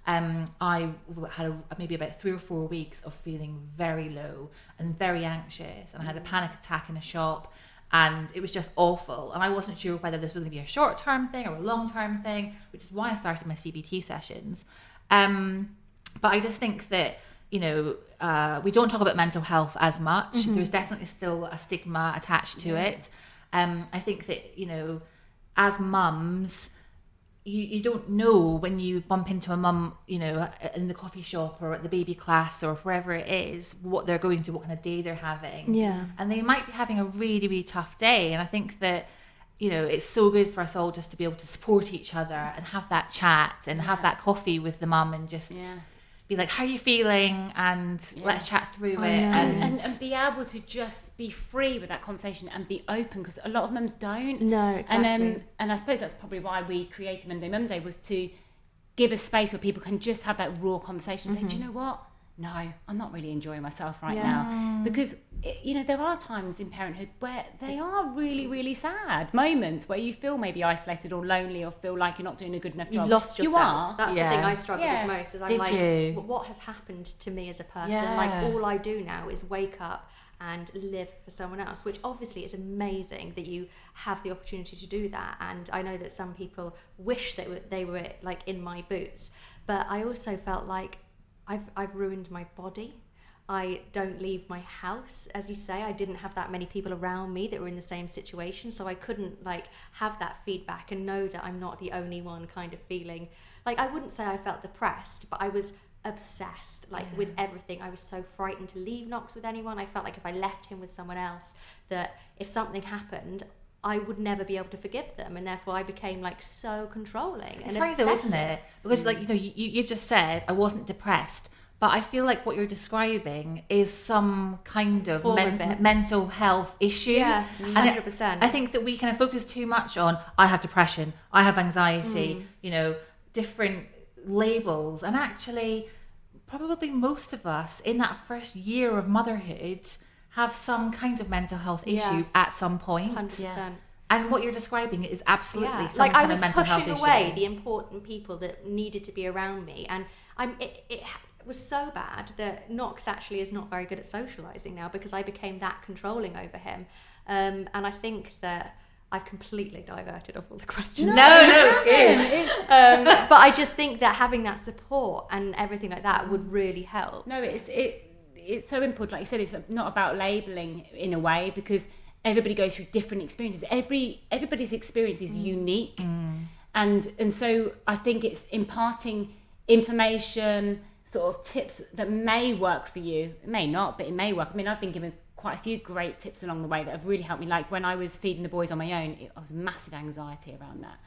I had maybe about 3 or 4 weeks of feeling very low and very anxious, and I had a panic attack in a shop, and it was just awful. And I wasn't sure whether this was going to be a short-term thing or a long-term thing, which is why I started my CBT sessions. But I just think that we don't talk about mental health as much. There's definitely still a stigma attached to it. I think that as mums, you don't know when you bump into a mum, in the coffee shop or at the baby class or wherever it is, what they're going through, what kind of day they're having. Yeah. And they might be having a really, really tough day. And I think that, it's so good for us all just to be able to support each other and have that chat and have that coffee with the mum and just be like, how are you feeling? And let's chat through it. And be able to just be free with that conversation and be open, because a lot of mums don't. No, exactly. And I suppose that's probably why we created Monday Mumday, was to give a space where people can just have that raw conversation and say, do you know what? No, I'm not really enjoying myself right now. Because, there are times in parenthood where they are really, really sad moments where you feel maybe isolated or lonely or feel like you're not doing a good enough job. You've lost yourself. You are. That's the thing I struggle with most. Is I'm Did like, you? what has happened to me as a person? Yeah. Like, all I do now is wake up and live for someone else, which obviously is amazing that you have the opportunity to do that. And I know that some people wish they were like in my boots, but I also felt like I've ruined my body. I don't leave my house. As you say, I didn't have that many people around me that were in the same situation, so I couldn't like have that feedback and know that I'm not the only one kind of feeling. Like, I wouldn't say I felt depressed, but I was obsessed, like, with everything. I was so frightened to leave Knox with anyone. I felt like if I left him with someone else, that if something happened, I would never be able to forgive them, and therefore I became like so controlling. It's funny though, isn't it? Because like, you know, you've just said I wasn't depressed, but I feel like what you're describing is some kind of mental health issue. Yeah, 100%. I think that we kind of focus too much on, I have depression, I have anxiety, you know, different labels. And actually, probably most of us in that first year of motherhood have some kind of mental health issue at some point. 100%. Yeah. And what you're describing is absolutely some like kind of mental health issue. I was pushing away the important people that needed to be around me, and it was so bad that Knox actually is not very good at socialising now, because I became that controlling over him. And I think that I've completely diverted off all the questions. No, it's good. But I just think that having that support and everything like that would really help. No, it's so important. Like you said, it's not about labelling in a way, because everybody goes through different experiences. Everybody's experience is unique. And so I think it's imparting information, sort of tips that may work for you. It may not, but it may work. I mean, I've been given quite a few great tips along the way that have really helped me. Like when I was feeding the boys on my own, I was massive anxiety around that.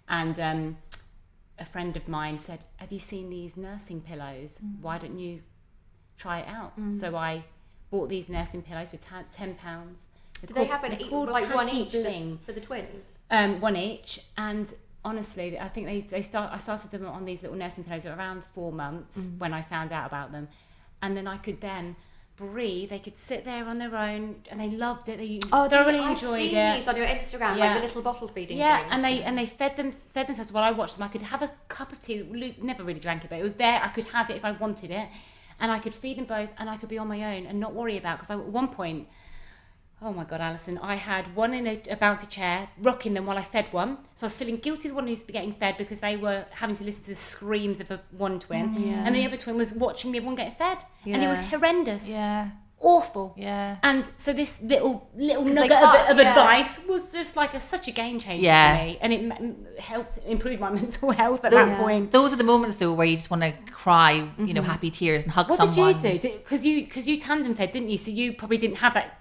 And a friend of mine said, have you seen these nursing pillows? Why don't you try it out? So I bought these nursing pillows for £10. Do they have like one each for the twins? One each. And honestly, I think I started them on these little nursing pillows at around 4 months when I found out about them. And then I could then breathe. They could sit there on their own, and they loved it. They thoroughly enjoyed it. I've seen these on your Instagram, like the little bottle feeding things. And they fed themselves while I watched them. I could have a cup of tea. Luke never really drank it, but it was there. I could have it if I wanted it, and I could feed them both, and I could be on my own and not worry about. Because at one point, oh my God, Alison, I had one in a bouncy chair, rocking them while I fed one. So I was feeling guilty the one who's getting fed, because they were having to listen to the screams of one twin. And the other twin was watching the other one get fed. And it was horrendous. Yeah. Awful. Yeah. And so this little nugget of advice was just like such a game changer for me. And it helped improve my mental health at that point. Those are the moments though where you just want to cry, you know, happy tears and hug someone. What did you do? Because you tandem fed, didn't you? So you probably didn't have that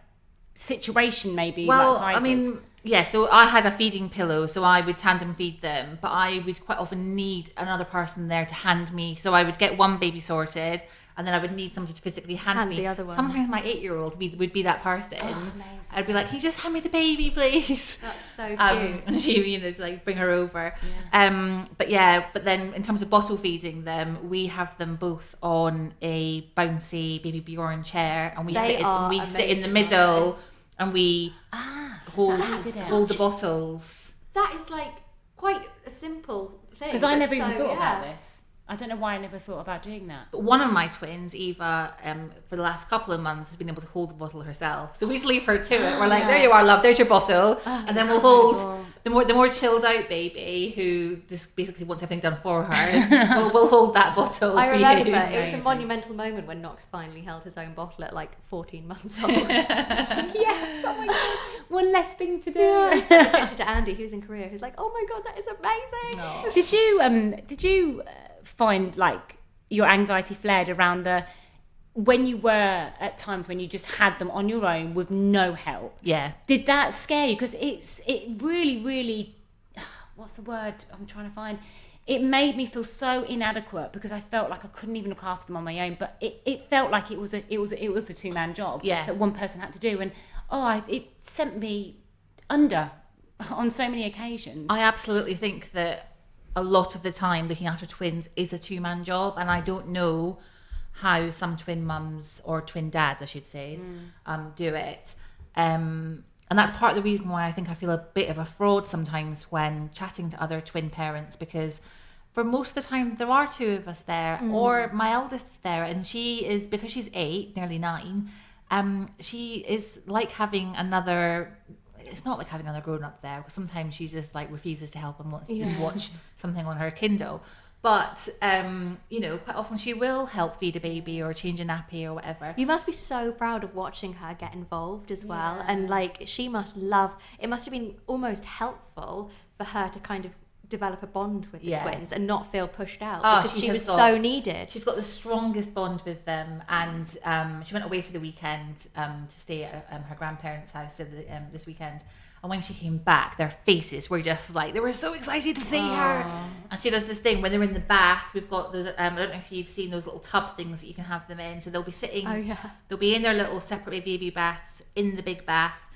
situation maybe. Well, I mean, yeah, so I had a feeding pillow, so I would tandem feed them, but I would quite often need another person there to hand me. So I would get one baby sorted, and then I would need somebody to physically hand me the other one. Sometimes my 8-year-old would be that person. Oh, amazing. I'd be like, can you just hand me the baby, please? That's so cute. And she, you know, to like bring her over. But then in terms of bottle feeding them, we have them both on a bouncy baby Bjorn chair, and we sit in the middle, and we hold the bottles. That is like quite a simple thing. Because I never even thought about this. I don't know why I never thought about doing that. But one of my twins, Eva, for the last couple of months has been able to hold the bottle herself. So we just leave her to it. We're like, there you are, love, there's your bottle. And then we'll hold the more chilled out baby who just basically wants everything done for her. we'll hold that bottle. I remember it was a monumental moment when Knox finally held his own bottle at like 14 months old. Yes, oh my God, one less thing to do. I sent a picture to Andy, who's in Korea, who's like, oh my God, that is amazing. No. Did you find like your anxiety flared around when you were at times when you just had them on your own with no help? Yeah. Did that scare you? Because it really, what's the word I'm trying to find? It made me feel so inadequate, because I felt like I couldn't even look after them on my own. But it felt like it was a 2-man job that one person had to do, and it sent me under on so many occasions. I absolutely think that a lot of the time looking after twins is a 2-man job, and I don't know how some twin mums, or twin dads I should say, do it. And that's part of the reason why I think I feel a bit of a fraud sometimes when chatting to other twin parents, because for most of the time there are 2 of us there, or my eldest is there, and she is, because she's 8, nearly 9, she is like having another. It's not like having another grown up there, because sometimes she just like refuses to help and wants to just watch something on her Kindle. But quite often she will help feed a baby or change a nappy or whatever. You must be so proud of watching her get involved as well, and like she must love. It must have been almost helpful for her to kind of develop a bond with the twins and not feel pushed out, because she was so needed. She's got the strongest bond with them, and she went away for the weekend to stay at her grandparents' house this weekend. And when she came back, their faces were just like, they were so excited to see her. And she does this thing when they're in the bath. We've got those, I don't know if you've seen those little tub things that you can have them in. So they'll be sitting, they'll be in their little separate baby baths in the big bath,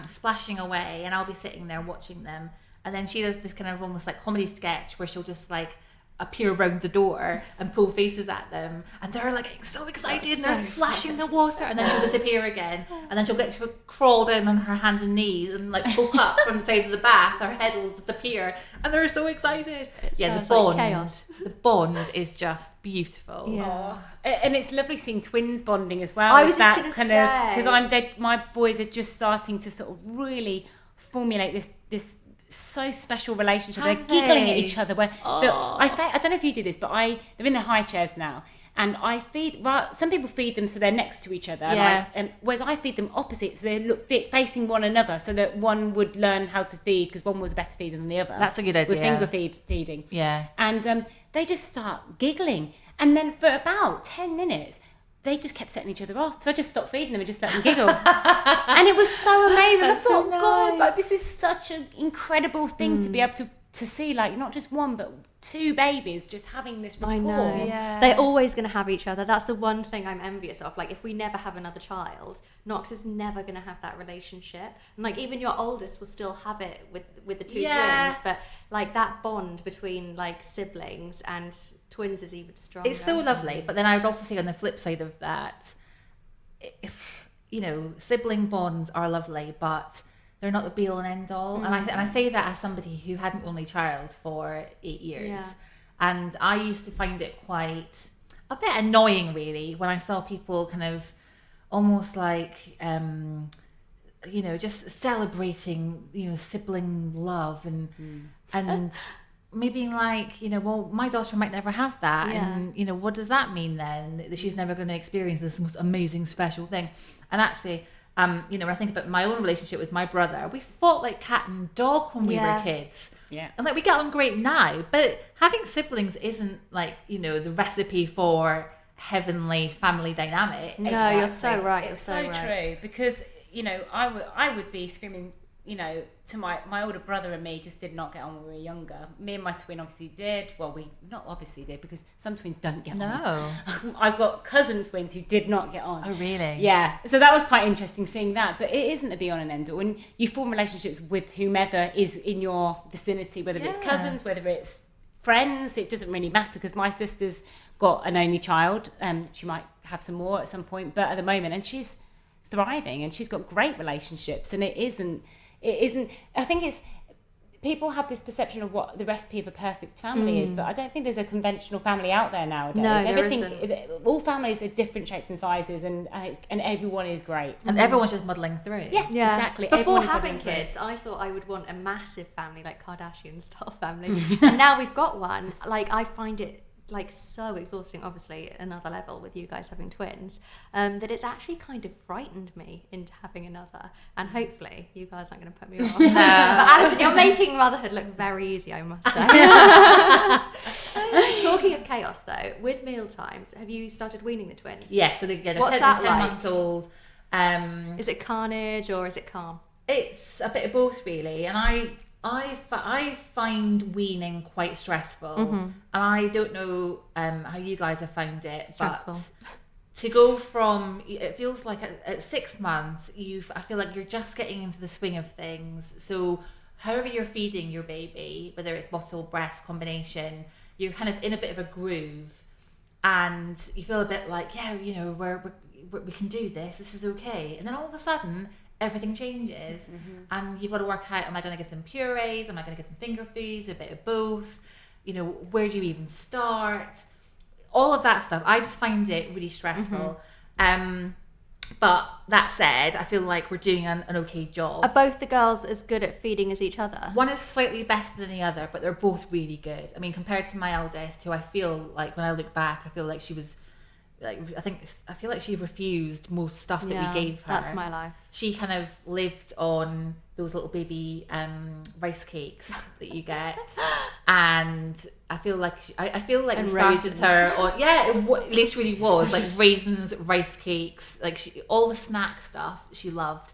splashing away. And I'll be sitting there watching them. And then she does this kind of almost like comedy sketch where she'll just like appear around the door and pull faces at them, and they're like so excited and they're splashing the water, and then she'll disappear again, and then she'll crawl down on her hands and knees and like poke up from the side of the bath. Her head will disappear, and they're so excited. The bond, like chaos. The bond is just beautiful. And it's lovely seeing twins bonding as well. I was just going to say, because my boys are just starting to sort of really formulate this so special relationship. They're giggling at each other. I don't know if you do this, but they're in their high chairs now, and I feed. Some people feed them so they're next to each other, and whereas I feed them opposite, so they look facing one another, so that one would learn how to feed, because one was a better feeder than the other. That's a good idea. With finger feeding. Yeah. And they just start giggling, and then for about 10 minutes. They just kept setting each other off. So I just stopped feeding them and just let them giggle. And it was so amazing. I thought, so nice. God, like, this is such an incredible thing to be able to see, like, not just one, but two babies just having this rapport. I know. Yeah. They're always going to have each other. That's the one thing I'm envious of. Like, if we never have another child, Knox is never going to have that relationship. And, like, even your oldest will still have it with the two twins. But, like, that bond between, like, siblings and twins is even stronger. It's so lovely. But then I would also say on the flip side of that, sibling bonds are lovely, but they're not the be all and end all. And I say that as somebody who had an only child for 8 years. And I used to find it quite a bit annoying, really, when I saw people kind of almost like just celebrating sibling love and me being like, well, my daughter might never have that, and what does that mean then, that she's never going to experience this most amazing special thing? And actually, when I think about my own relationship with my brother, we fought like cat and dog when we were kids. And like we get on great now, but having siblings isn't like the recipe for heavenly family dynamic. No, you're so right. It's so true, because I would be screaming to my older brother and me just did not get on when we were younger. Me and my twin obviously did. Well, we not obviously did, because some twins don't get on. No. I've got cousin twins who did not get on. Oh, really? Yeah. So that was quite interesting seeing that. But it isn't a be on and end all. And you form relationships with whomever is in your vicinity, whether it's cousins, whether it's friends, it doesn't really matter, because my sister's got an only child. She might have some more at some point, but at the moment, and she's thriving and she's got great relationships, and it isn't, I think it's, people have this perception of what the recipe of a perfect family is, but I don't think there's a conventional family out there nowadays. No, there isn't. All families are different shapes and sizes, and everyone is great. And everyone's just muddling through. Yeah, exactly. Before having kids, I thought I would want a massive family, like Kardashian-style family. And now we've got one. Like, I find it like so exhausting, obviously another level with you guys having twins, that it's actually kind of frightened me into having another, and hopefully you guys aren't going to put me off. No. But Alison, you're making motherhood look very easy, I must say. Talking of chaos though, with meal times, have you started weaning the twins? Yeah, so they're 10 months old. Is it carnage or is it calm? It's a bit of both, really, and I find weaning quite stressful, and I don't know how you guys have found it, stressful. But to go from, it feels like at 6 months, I feel like you're just getting into the swing of things. So however you're feeding your baby, whether it's bottle, breast combination, you're kind of in a bit of a groove, and you feel a bit like, we can do this. This is okay, and then all of a sudden, everything changes, and you've got to work out, am I going to give them purees, am I going to give them finger foods, a bit of both, where do you even start, all of that stuff. I just find it really stressful. And But that said, I feel like we're doing an okay job. Are both the girls as good at feeding as each other? One is slightly better than the other, but they're both really good. I mean, compared to my eldest, who I feel like when I look back, I feel like she was like, I feel like she refused most stuff that we gave her. That's my life. She kind of lived on those little baby rice cakes that you get, and I feel like we started her on. Yeah, it literally was like raisins, rice cakes, like all the snack stuff she loved.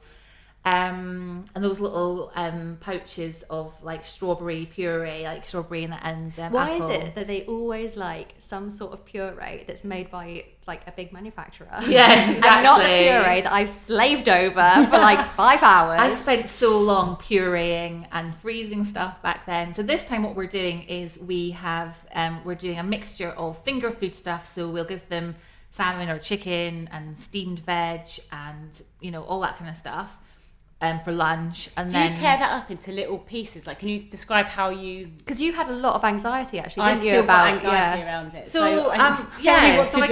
And those little pouches of like strawberry puree, like strawberry and Why apple. is it that they always like some sort of puree that's made by like a big manufacturer? Yes, exactly. And not the puree that I've slaved over for like 5 hours. I spent so long pureeing and freezing stuff back then. So this time what we're doing is we're doing a mixture of finger food stuff. So we'll give them salmon or chicken and steamed veg and, you know, all that kind of stuff. For lunch, and do you tear that up into little pieces? Like, can you describe how you? Because you had a lot of anxiety, actually, I've didn't you? still About got anxiety around it. So I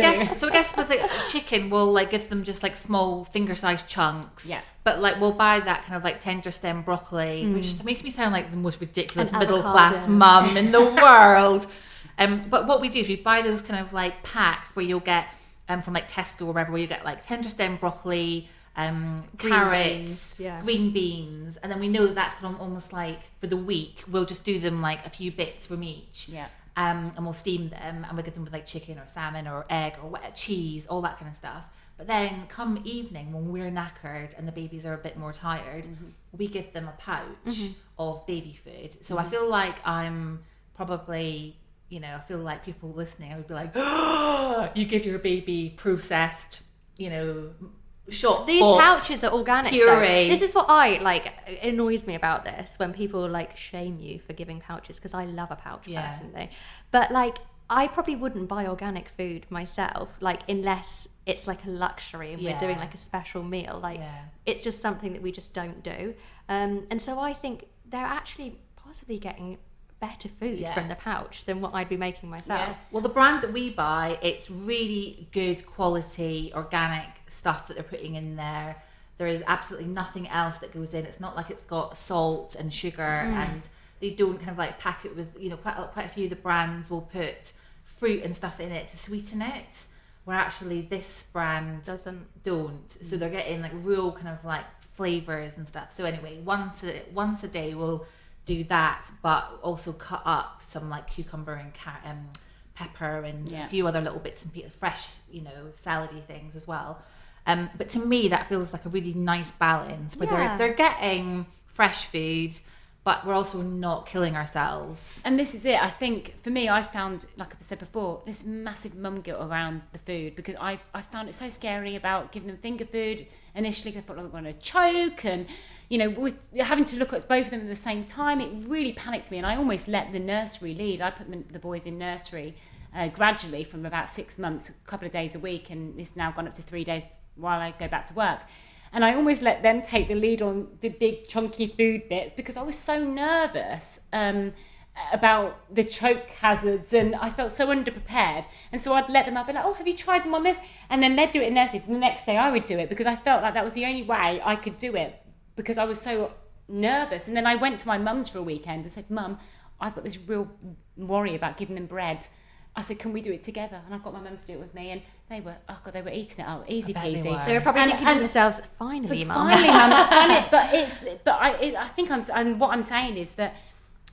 guess with the chicken, we'll like give them just like small finger-sized chunks. Yeah. But like we'll buy that kind of like tender stem broccoli, which makes me sound like the most ridiculous An middle-class avocado. mum in the world. But what we do is we buy those kind of like packs where you'll get from like Tesco or wherever, where you get like tender stem broccoli. Carrots, green beans, and then we know that's kind of almost like for the week we'll just do them like a few bits from each, and we'll steam them and we'll give them with like chicken or salmon or egg or cheese, all that kind of stuff. But then come evening when we're knackered and the babies are a bit more tired, we give them a pouch of baby food. So I feel like I'm probably, you know, I feel like people listening, I would be like, oh, you give your baby processed, you know, shop these pouches are organic puree. This is what I like. It annoys me about this when people like shame you for giving pouches, because I love a pouch personally, but like I probably wouldn't buy organic food myself, like unless it's like a luxury and we're doing like a special meal, like it's just something that we just don't do, and so I think they're actually possibly getting better food from the pouch than what I'd be making myself. Well, the brand that we buy, it's really good quality organic stuff that they're putting in there. There is absolutely nothing else that goes in. It's not like it's got salt and sugar, and they don't kind of like pack it with, you know, quite a few of the brands will put fruit and stuff in it to sweeten it, where actually this brand don't. So they're getting like real kind of like flavors and stuff. So anyway, once a day we'll do that, but also cut up some like cucumber and pepper and a few other little bits and pieces, fresh, you know, salady things as well. But to me, that feels like a really nice balance where they're getting fresh food, but we're also not killing ourselves. And this is it. I think for me, I found, like I said before, this massive mum guilt around the food, because I found it so scary about giving them finger food initially. I thought I was going to choke, and you know, with having to look at both of them at the same time, it really panicked me, and I almost let the nursery lead. I put the boys in nursery gradually from about 6 months, a couple of days a week, and it's now gone up to 3 days while I go back to work. And I almost let them take the lead on the big chunky food bits, because I was so nervous about the choke hazards, and I felt so underprepared. And so I'd let them up and like, oh, have you tried them on this? And then they'd do it in nursery. The next day I would do it, because I felt like that was the only way I could do it, because I was so nervous. And then I went to my mum's for a weekend and said, Mum, I've got this real worry about giving them bread. I said, can we do it together? And I got my mum to do it with me, and they were eating it up, easy peasy. They were probably thinking to themselves, finally, Mum. Finally, Mum. I think what I'm saying is that,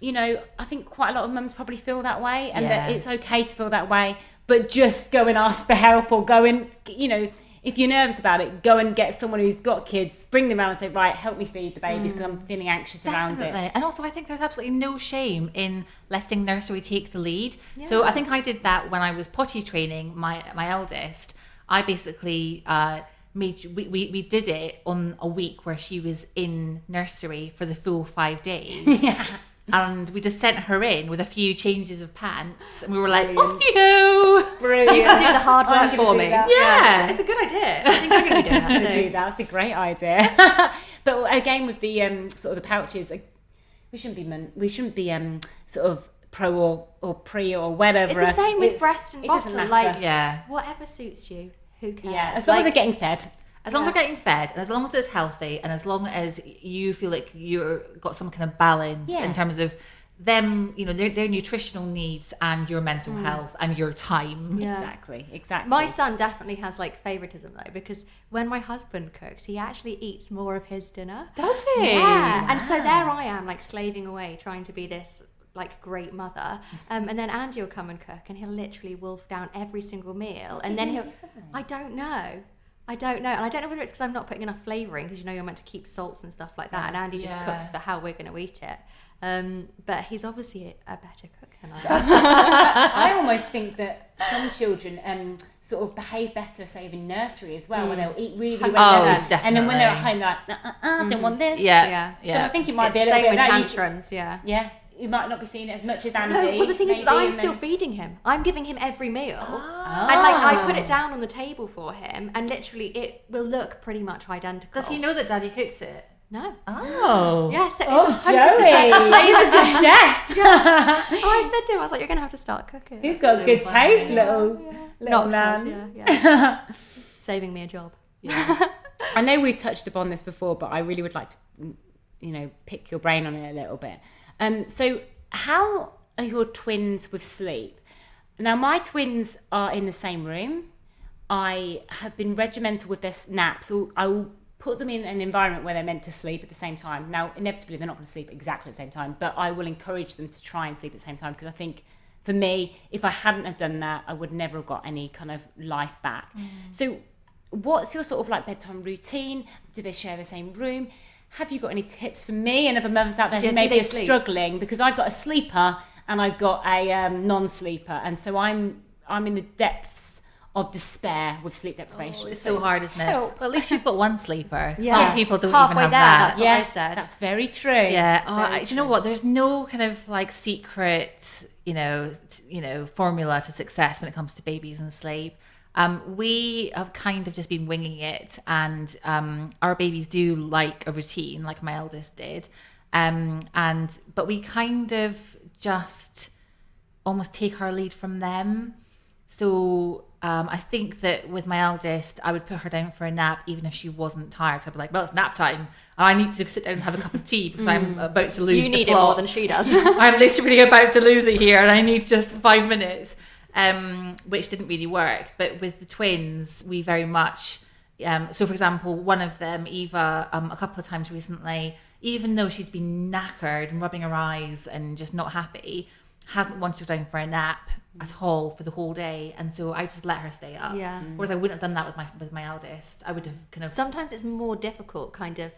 you know, I think quite a lot of mums probably feel that way, and that it's okay to feel that way, but just go and ask for help, or go and, you know, if you're nervous about it, go and get someone who's got kids, bring them around and say, right, help me feed the babies because I'm feeling anxious around it. And also I think there's absolutely no shame in letting nursery take the lead. So I think I did that when I was potty training my eldest. I basically we did it on a week where she was in nursery for the full 5 days. And we just sent her in with a few changes of pants, and we were like, off you go. Brilliant. You can do the hard work for me. Yeah. It's a good idea. I think I'm going to be doing that too. Do that. That's a great idea. But again, with the sort of the pouches, we shouldn't be sort of pro or pre or whatever. It's the same with breast and bottle. It doesn't matter. Like, whatever suits you. Who cares? Yeah, as long as they're getting fed. As long as they're getting fed, and as long as it's healthy, and as long as you feel like you've got some kind of balance in terms of them, their nutritional needs and your mental health and your time. Yeah. Exactly. My son definitely has like favoritism though, because when my husband cooks, he actually eats more of his dinner. Does he? Yeah. And so there I am, like slaving away, trying to be this like great mother, and then Andy will come and cook, and he'll literally wolf down every single meal, and then I don't know, and I don't know whether it's because I'm not putting enough flavouring, because you're meant to keep salts and stuff like that, and Andy just cooks for how we're going to eat it, but he's obviously a better cook than I am. I almost think that some children sort of behave better, say, in nursery as well, where they'll eat really well, and then when they're at home, they're like, I don't want this. Yeah. So I think it might be a same little bit with tantrums. Yeah. You might not be seeing it as much as Andy. No, well, the thing is I'm still feeding him. I'm giving him every meal. And I put it down on the table for him, and literally it will look pretty much identical. Does he know that Daddy cooks it? No. Oh. Yes. Yeah, Joey. He's a good chef. I said to him, I was like, you're going to have to start cooking. He's got good taste, little man. Yeah. Saving me a job. Yeah. I know we touched upon this before, but I really would like to, pick your brain on it a little bit. So how are your twins with sleep? Now, my twins are in the same room. I have been regimental with their naps. So I will put them in an environment where they're meant to sleep at the same time. Now, inevitably, they're not going to sleep exactly at the same time, but I will encourage them to try and sleep at the same time, because I think, for me, if I hadn't have done that, I would never have got any kind of life back. So what's your sort of like bedtime routine? Do they share the same room? Have you got any tips for me and other mothers out there who maybe are struggling? Because I've got a sleeper and I've got a non-sleeper, and so I'm in the depths of despair with sleep deprivation. It's so hard, isn't it? Well, at least you've got one sleeper. Yes. Some people don't Halfway even have there, that. that's what I said. That's very true. Yeah. Do you know what? There's no kind of like secret, formula to success when it comes to babies and sleep. We have kind of just been winging it, and our babies do like a routine, like my eldest did, but we kind of just almost take our lead from them. So I think that with my eldest, I would put her down for a nap even if she wasn't tired. I'd be like, well, it's nap time. I need to sit down and have a cup of tea because I'm about to lose the plot. You need it more than she does. I'm literally about to lose it here, and I need just 5 minutes. Which didn't really work. But with the twins, we very much so for example, one of them, Eva, a couple of times recently, even though she's been knackered and rubbing her eyes and just not happy, hasn't wanted to go down for a nap at all for the whole day, and so I just let her stay up. Whereas I wouldn't have done that with my eldest. I would have kind of... Sometimes it's more difficult kind of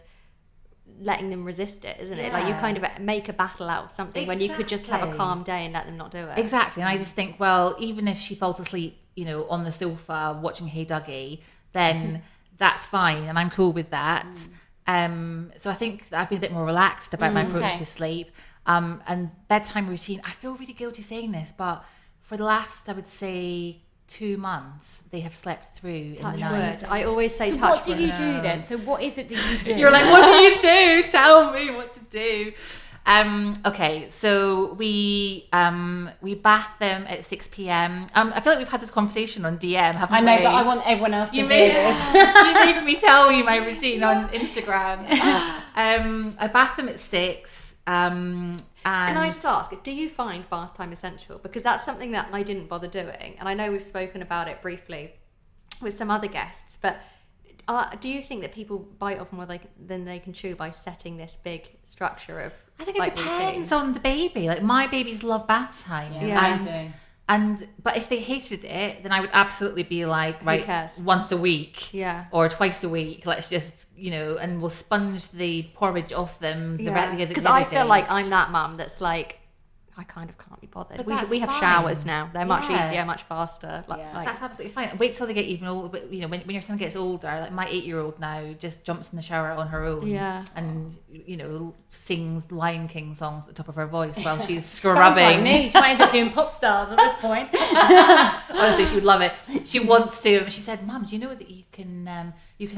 letting them resist it, isn't it? Like you kind of make a battle out of something when you could just have a calm day and let them not do it. Exactly. And I just think, well, even if she falls asleep, on the sofa watching Hey Dougie, then that's fine, and I'm cool with that. So I think that I've been a bit more relaxed about my approach to sleep. And bedtime routine, I feel really guilty saying this, but for the last, I would say, 2 months, they have slept through Touch in the night. wood. I always say so touch what do you do then? So what is it that you do? You're like, what do you do? Tell me what to do. Okay, so we bath them at 6 p.m. I feel like we've had this conversation on DM, haven't we? I know, but I want everyone else to hear this. You made me tell you my routine on Instagram. I bath them at 6. Can I just ask, do you find bath time essential? Because that's something that I didn't bother doing, and I know we've spoken about it briefly with some other guests, but do you think that people bite off more than they can chew by setting this big structure of I think it depends on the baby. Like my babies love bath time. But if they hated it, then I would absolutely be like, right, once a week or twice a week, let's just, and we'll sponge the porridge off them because I feel like I'm that mum that's like, I kind of can't be bothered. We have showers now. They're much easier, much faster. Like, that's absolutely fine. Wait till they get even older. But when your son gets older, like my 8-year-old now just jumps in the shower on her own. And sings Lion King songs at the top of her voice while she's scrubbing. Sounds like me. She might end up doing pop stars at this point. Honestly, she would love it. She wants to. She said, "Mum, do you know that you can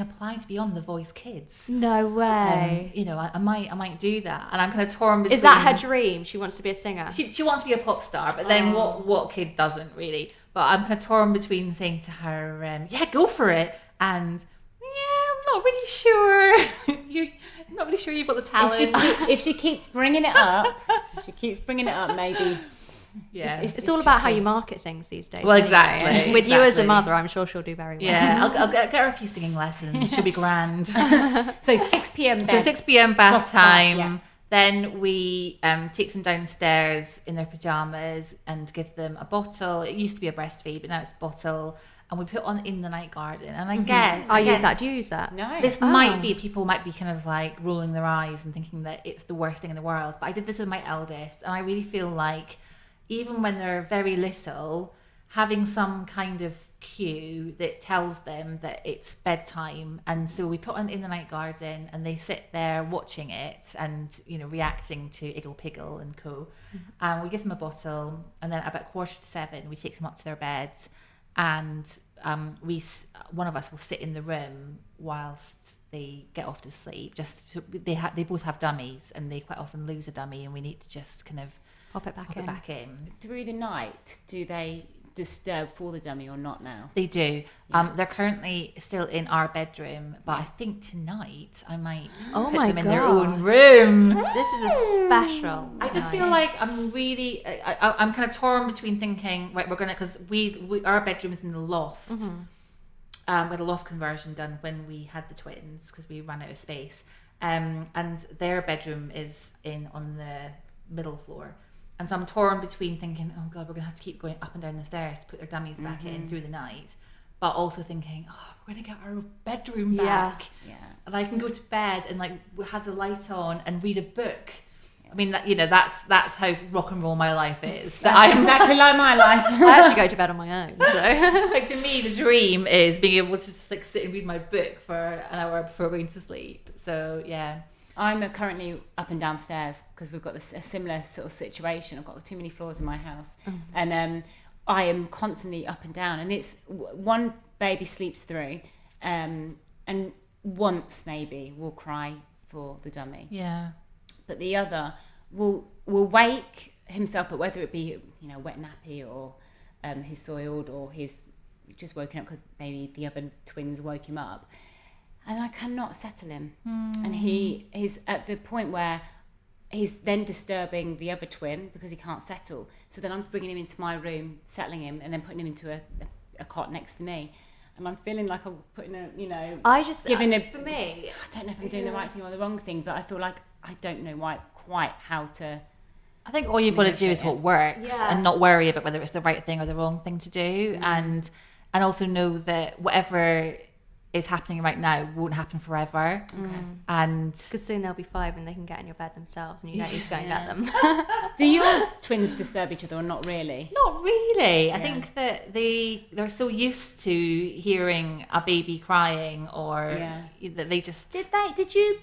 apply to be on The Voice Kids?" No way. I might do that, and I'm kind of torn between. Is that her dream? She wants to be a singer. She wants to be a pop star, but then what kid doesn't really? But I'm kind of torn between saying to her, "Yeah, go for it," and not really sure. You're not really sure you've got the talent. If she keeps bringing it up, maybe. Yeah, it's all about how you market things these days. Well, anyway. exactly. With you as a mother, I'm sure she'll do very well. Yeah, I'll get her a few singing lessons. She'll be grand. So 6 p.m. So 6 p.m. bath time. Yeah. Then we take them downstairs in their pajamas and give them a bottle. It used to be a breastfeed, but now it's a bottle. And we put on In the Night Garden. And again, I use that. Do you use that? No. This might be, people might be kind of like rolling their eyes and thinking that it's the worst thing in the world. But I did this with my eldest, and I really feel like even when they're very little, having some kind of cue that tells them that it's bedtime. And so we put on In the Night Garden, and they sit there watching it and, you know, reacting to Iggle Piggle and co. And we give them a bottle, and then about 6:45 we take them up to their beds, and one of us will sit in the room whilst they get off to sleep. Just so they both have dummies, and they quite often lose a dummy, and we need to just kind of Pop it back in. Through the night, do they disturb for the dummy or not now? They do. Yeah. They're currently still in our bedroom, but I think tonight I might put them in their own room. This is a special. I just feel like I'm really, I'm kind of torn between thinking, right, we're gonna, because our bedroom is in the loft. We had a loft conversion done when we had the twins because we ran out of space, and their bedroom is on the middle floor. And so I'm torn between thinking, oh God, we're going to have to keep going up and down the stairs to put their dummies back in through the night. But also thinking, oh, we're going to get our bedroom back. Yeah. And I can go to bed and like have the light on and read a book. I mean, that's how rock and roll my life is. That's exactly like my life. I actually go to bed on my own. So. Like, to me, the dream is being able to just like sit and read my book for an hour before going to sleep. So, yeah. I'm currently up and downstairs because we've got a similar sort of situation. I've got too many floors in my house, and I am constantly up and down. And it's one baby sleeps through, and once maybe will cry for the dummy. Yeah, but the other will wake himself up, whether it be wet nappy or he's soiled or he's just woken up because maybe the other twins woke him up. And I cannot settle him. And he's at the point where he's then disturbing the other twin because he can't settle. So then I'm bringing him into my room, settling him, and then putting him into a cot next to me. And I'm feeling like I'm putting for me, I don't know if I'm doing the right thing or the wrong thing, but I feel like I don't know quite how to. I think all you've got to do is what works and not worry about whether it's the right thing or the wrong thing to do. And also know that whatever is happening right now won't happen forever. Okay. And because soon they'll be 5 and they can get in your bed themselves and you don't need to go and get them. Do your twins disturb each other or not really? Not really. I think that they're so used to hearing a baby crying or that they just... Did you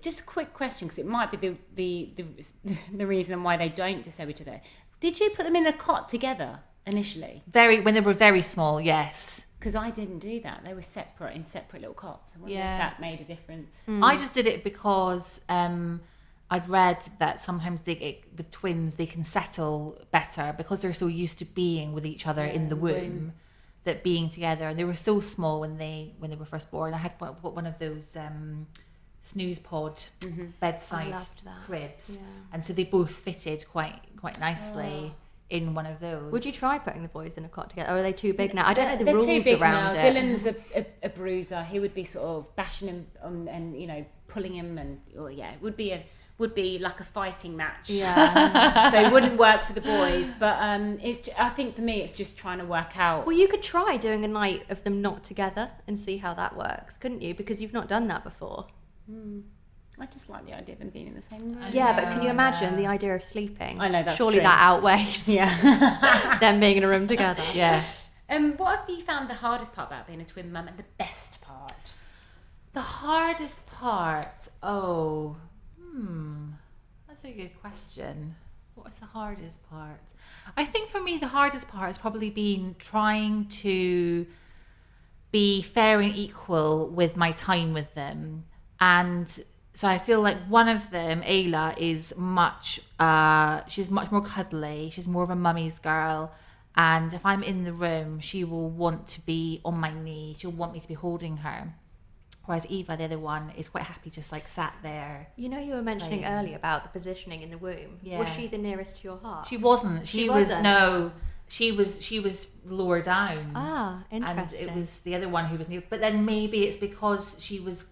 just a quick question, because it might be the reason why they don't disturb each other. Did you put them in a cot together initially? When they were very small, yes. Because I didn't do that. They were separate in separate little cots. I wonder if that made a difference. I just did it because I'd read that sometimes with twins they can settle better because they're so used to being with each other in the womb. That being together, and they were so small when they were first born. I had one of those snooze pod bedside cribs, and so they both fitted quite nicely. In one of those. Would you try putting the boys in a cot together, or are they too big now? I don't know the They're rules too big around now. it. Dylan's a bruiser. He would be sort of bashing him and pulling him, and it would be like a fighting match. Yeah. So it wouldn't work for the boys, but I think for me it's just trying to work out. Well, you could try doing a night of them not together and see how that works, couldn't you? Because you've not done that before. I just like the idea of them being in the same room. Yeah, but can you imagine the idea of sleeping? I know, that's surely true. that outweighs them being in a room together. Yeah. What have you found the hardest part about being a twin mum and the best part? The hardest part? Oh, that's a good question. What was the hardest part? I think for me the hardest part has probably been trying to be fair and equal with my time with them. And so I feel like one of them, Ayla, is she's much more cuddly. She's more of a mummy's girl. And if I'm in the room, she will want to be on my knee. She'll want me to be holding her. Whereas Eva, the other one, is quite happy just like sat there. You know, you were mentioning earlier about the positioning in the womb. Yeah. Was she the nearest to your heart? She wasn't. She was lower down. Ah, interesting. And it was the other one who was near. But then maybe it's because she was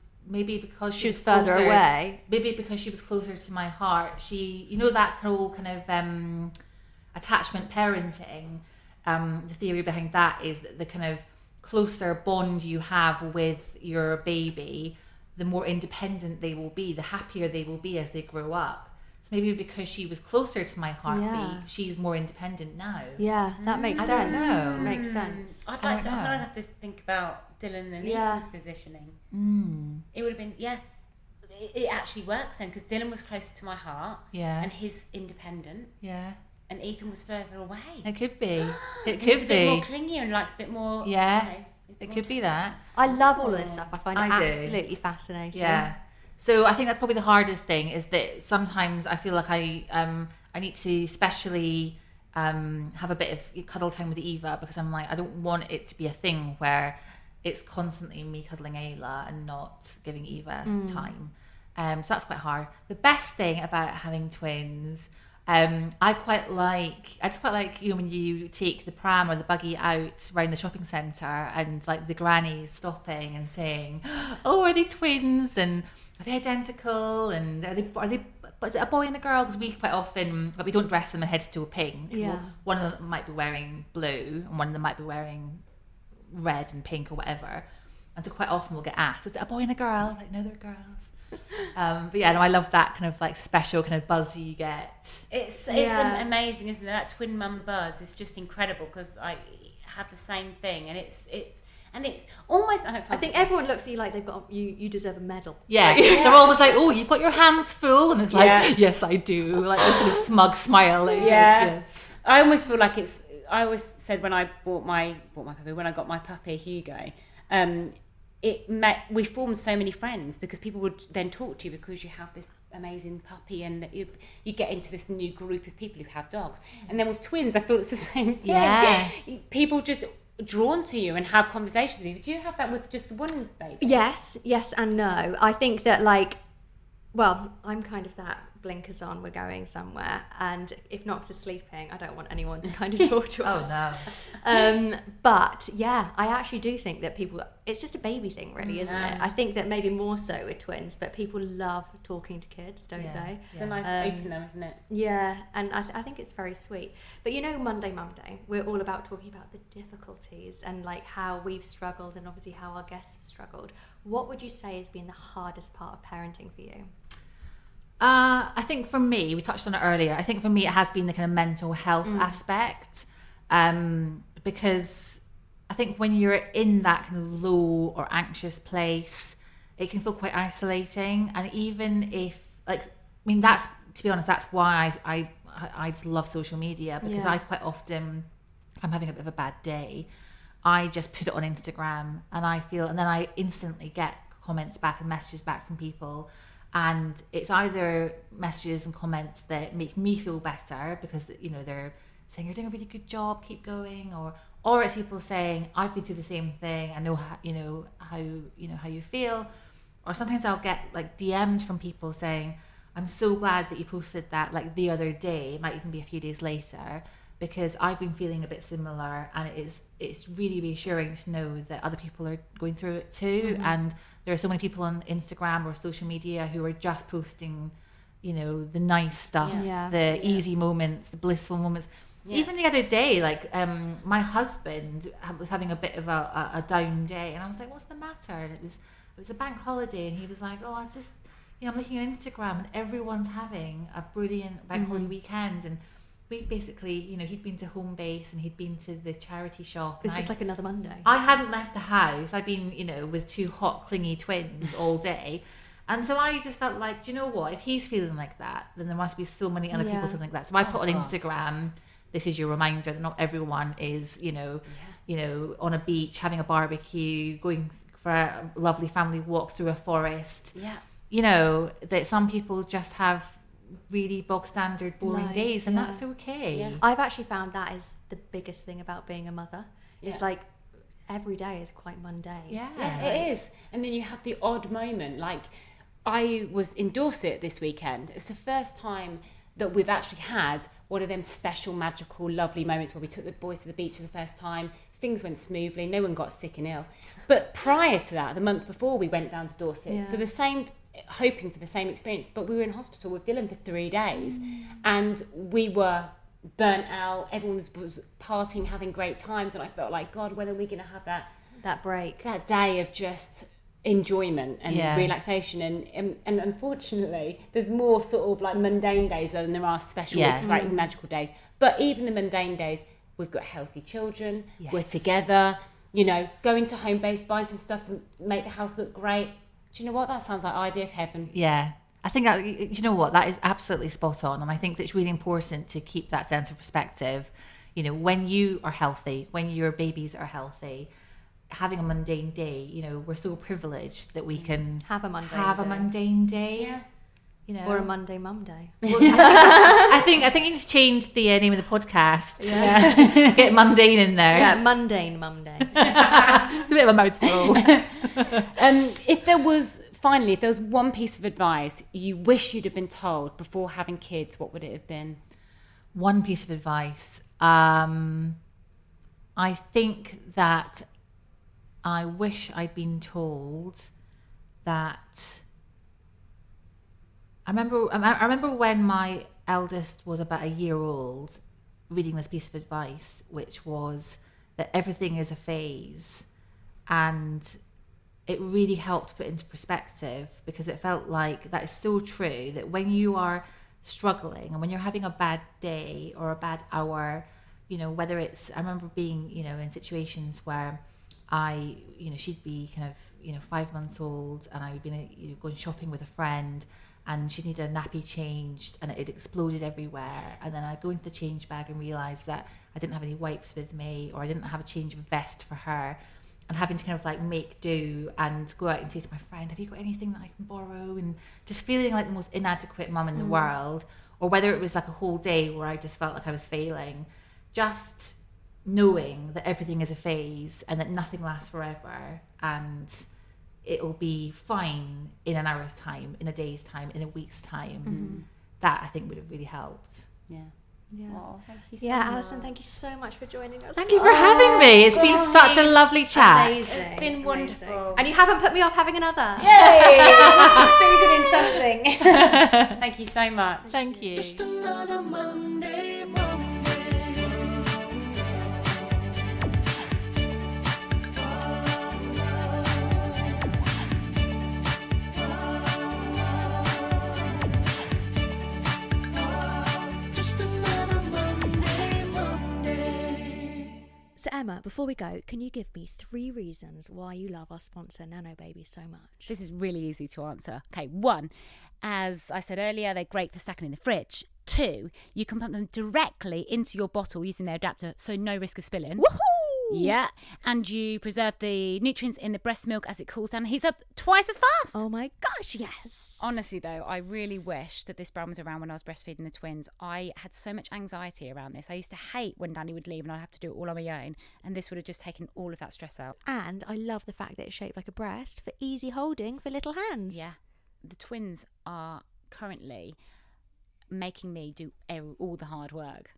further away. Maybe because she was closer to my heart. She, you know, that whole kind of attachment parenting. The theory behind that is that the kind of closer bond you have with your baby, the more independent they will be, the happier they will be as they grow up. So maybe because she was closer to my heartbeat, she's more independent now. Yeah, that makes sense. Know. Makes sense. I'm gonna have to think about Dylan and Ethan's positioning. It would have been it actually works then, because Dylan was closer to my heart. Yeah. And he's independent. Yeah. And Ethan was further away. It could be. It He's could a bit be. more clingy and likes a bit more. Yeah. You know, It could be that. I love all of this stuff. I find it I do. absolutely fascinating. Yeah. So I think that's probably the hardest thing, is that sometimes I feel like I need to especially have a bit of cuddle time with Eva, because I'm like, I don't want it to be a thing where it's constantly me cuddling Ayla and not giving Eva time. So that's quite hard. The best thing about having twins, I just quite like, you know, when you take the pram or the buggy out around the shopping centre and like the grannies stopping and saying, oh, are they twins, and are they identical, and are they but is it a boy and a girl? Because we quite often, like, we don't dress them in head to toe pink. Yeah. One of them might be wearing blue and one of them might be wearing red and pink or whatever, and so quite often we'll get asked, is it a boy and a girl? Like, no, they're girls. But yeah, no, I love that kind of like special kind of buzz you get. It's amazing, isn't it? That twin mum buzz is just incredible, because I had the same thing, and it's almost. I think everyone looks at you like they've got you deserve a medal. Yeah, they're always like, oh, you've got your hands full, and it's like, yes, I do. Like this kind of smug smile. Like, yes. I almost feel like it's. I always said when I bought my puppy, when I got my puppy Hugo, we formed so many friends, because people would then talk to you because you have this amazing puppy, and that you get into this new group of people who have dogs. And then with twins, I feel it's the same thing. Yeah. People just drawn to you and have conversations with you. Do you have that with just one baby? Yes and no. I think that, like, well, I'm kind of that blinkers on, we're going somewhere, and if Knox is sleeping, I don't want anyone to kind of talk to us. No. But yeah, I actually do think that people, it's just a baby thing really, isn't it? I think that maybe more so with twins, but people love talking to kids, don't they? It's a nice opener, isn't it? Yeah, and I think it's very sweet. But you know, Monday Mumday, we're all about talking about the difficulties and like how we've struggled, and obviously how our guests have struggled. What would you say has been the hardest part of parenting for you? I think for me, we touched on it earlier, I think for me it has been the kind of mental health aspect, because I think when you're in that kind of low or anxious place, it can feel quite isolating. And even if, like, I mean, that's, to be honest, that's why I just love social media, because I quite often, if I'm having a bit of a bad day, I just put it on Instagram, and then I instantly get comments back and messages back from people. And it's either messages and comments that make me feel better, because, you know, they're saying you're doing a really good job, keep going, or it's people saying I've been through the same thing, I know how you feel. Or sometimes I'll get like DMs from people saying, I'm so glad that you posted that like the other day, it might even be a few days later, because I've been feeling a bit similar, and it's really reassuring to know that other people are going through it too. And there are so many people on Instagram or social media who are just posting, you know, the nice stuff, the easy moments, the blissful moments. Even the other day, like my husband was having a bit of a down day, and I was like, what's the matter? And it was a bank holiday, and he was like, oh, I just, you know, I'm looking at Instagram and everyone's having a brilliant bank holiday weekend. And we've basically, you know, he'd been to home base and he'd been to the charity shop. It's just like another Monday. I hadn't left the house. I'd been, you know, with two hot, clingy twins all day. And so I just felt like, do you know what? If he's feeling like that, then there must be so many other people feeling like that. So I put on Instagram, this is your reminder that not everyone is, you know, on a beach, having a barbecue, going for a lovely family walk through a forest. Yeah. You know, that some people just have really bog standard boring days, and that's okay. I've actually found that is the biggest thing about being a mother. It's like every day is quite mundane. Yeah, it is. And then you have the odd moment. Like, I was in Dorset this weekend. It's the first time that we've actually had one of them special, magical, lovely moments where we took the boys to the beach for the first time. Things went smoothly. No one got sick and ill. But prior to that, the month before, we went down to Dorset for the same, hoping for the same experience. But we were in hospital with Dylan for 3 days, and we were burnt out. Everyone was partying, having great times, and I felt like, God, when are we going to have that break, that day of just enjoyment and relaxation? And unfortunately, there's more sort of like mundane days than there are special, exciting, magical days. But even the mundane days, we've got healthy children. We're together. You know, going to home base, buying some stuff to make the house look great. Do you know what? That sounds like idea of heaven. Yeah. I think, you know what, that is absolutely spot on. And I think that it's really important to keep that sense of perspective. You know, when you are healthy, when your babies are healthy, having a mundane day, you know, we're so privileged that we can have a mundane day. Yeah. You know, or a Monday Mumday. I think you need to change the name of the podcast. Yeah. Get mundane in there. Yeah, Mundane Mumday. It's a bit of a mouthful. If there was one piece of advice you wish you'd have been told before having kids, what would it have been? One piece of advice. I think that I wish I'd been told that. I remember when my eldest was about a year old, reading this piece of advice, which was that everything is a phase, and it really helped put into perspective, because it felt like that is so true, that when you are struggling and when you're having a bad day or a bad hour, you know, whether it's, I remember being, you know, in situations where she'd be kind of, 5 months old, and I would be going shopping with a friend, and she needed a nappy changed, and it exploded everywhere. And then I'd go into the change bag and realise that I didn't have any wipes with me, or I didn't have a change of vest for her, and having to kind of like make do and go out and say to my friend, have you got anything that I can borrow? And just feeling like the most inadequate mum in the world. Or whether it was like a whole day where I just felt like I was failing, just knowing that everything is a phase and that nothing lasts forever, and it'll be fine in an hour's time, in a day's time, in a week's time. That I think would have really helped. Yeah. Oh, thank you so much. much. Alison, thank you so much for joining us. Thank you for having me. It's been such a lovely chat. Amazing. It's been wonderful. And you haven't put me off having another. Yay! Succeeded in something. Thank you so much. Thank you. Just another Monday, Monday. So Emma, before we go, can you give me 3 reasons why you love our sponsor Nano Baby so much? This is really easy to answer. Okay, 1, as I said earlier, they're great for stacking in the fridge. 2, you can pump them directly into your bottle using their adapter, so no risk of spilling. Woohoo! Yeah, and you preserve the nutrients in the breast milk as it cools down and heats up twice as fast. Oh my gosh, yes. Honestly though, I really wish that this brand was around when I was breastfeeding the twins. I had so much anxiety around this. I used to hate when Danny would leave and I'd have to do it all on my own, and this would have just taken all of that stress out. And I love the fact that it's shaped like a breast for easy holding for little hands. Yeah, the twins are currently making me do all the hard work.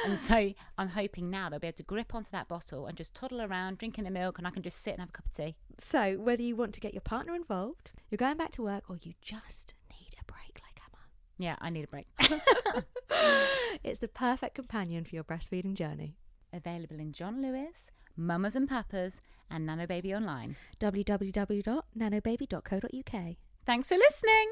And so I'm hoping now they'll be able to grip onto that bottle and just toddle around drinking the milk, and I can just sit and have a cup of tea. So whether you want to get your partner involved, you're going back to work, or you just need a break like Emma. Yeah, I need a break. It's the perfect companion for your breastfeeding journey. Available in John Lewis, Mamas and Papas, and Nano Baby online. www.nanobaby.co.uk. Thanks for listening.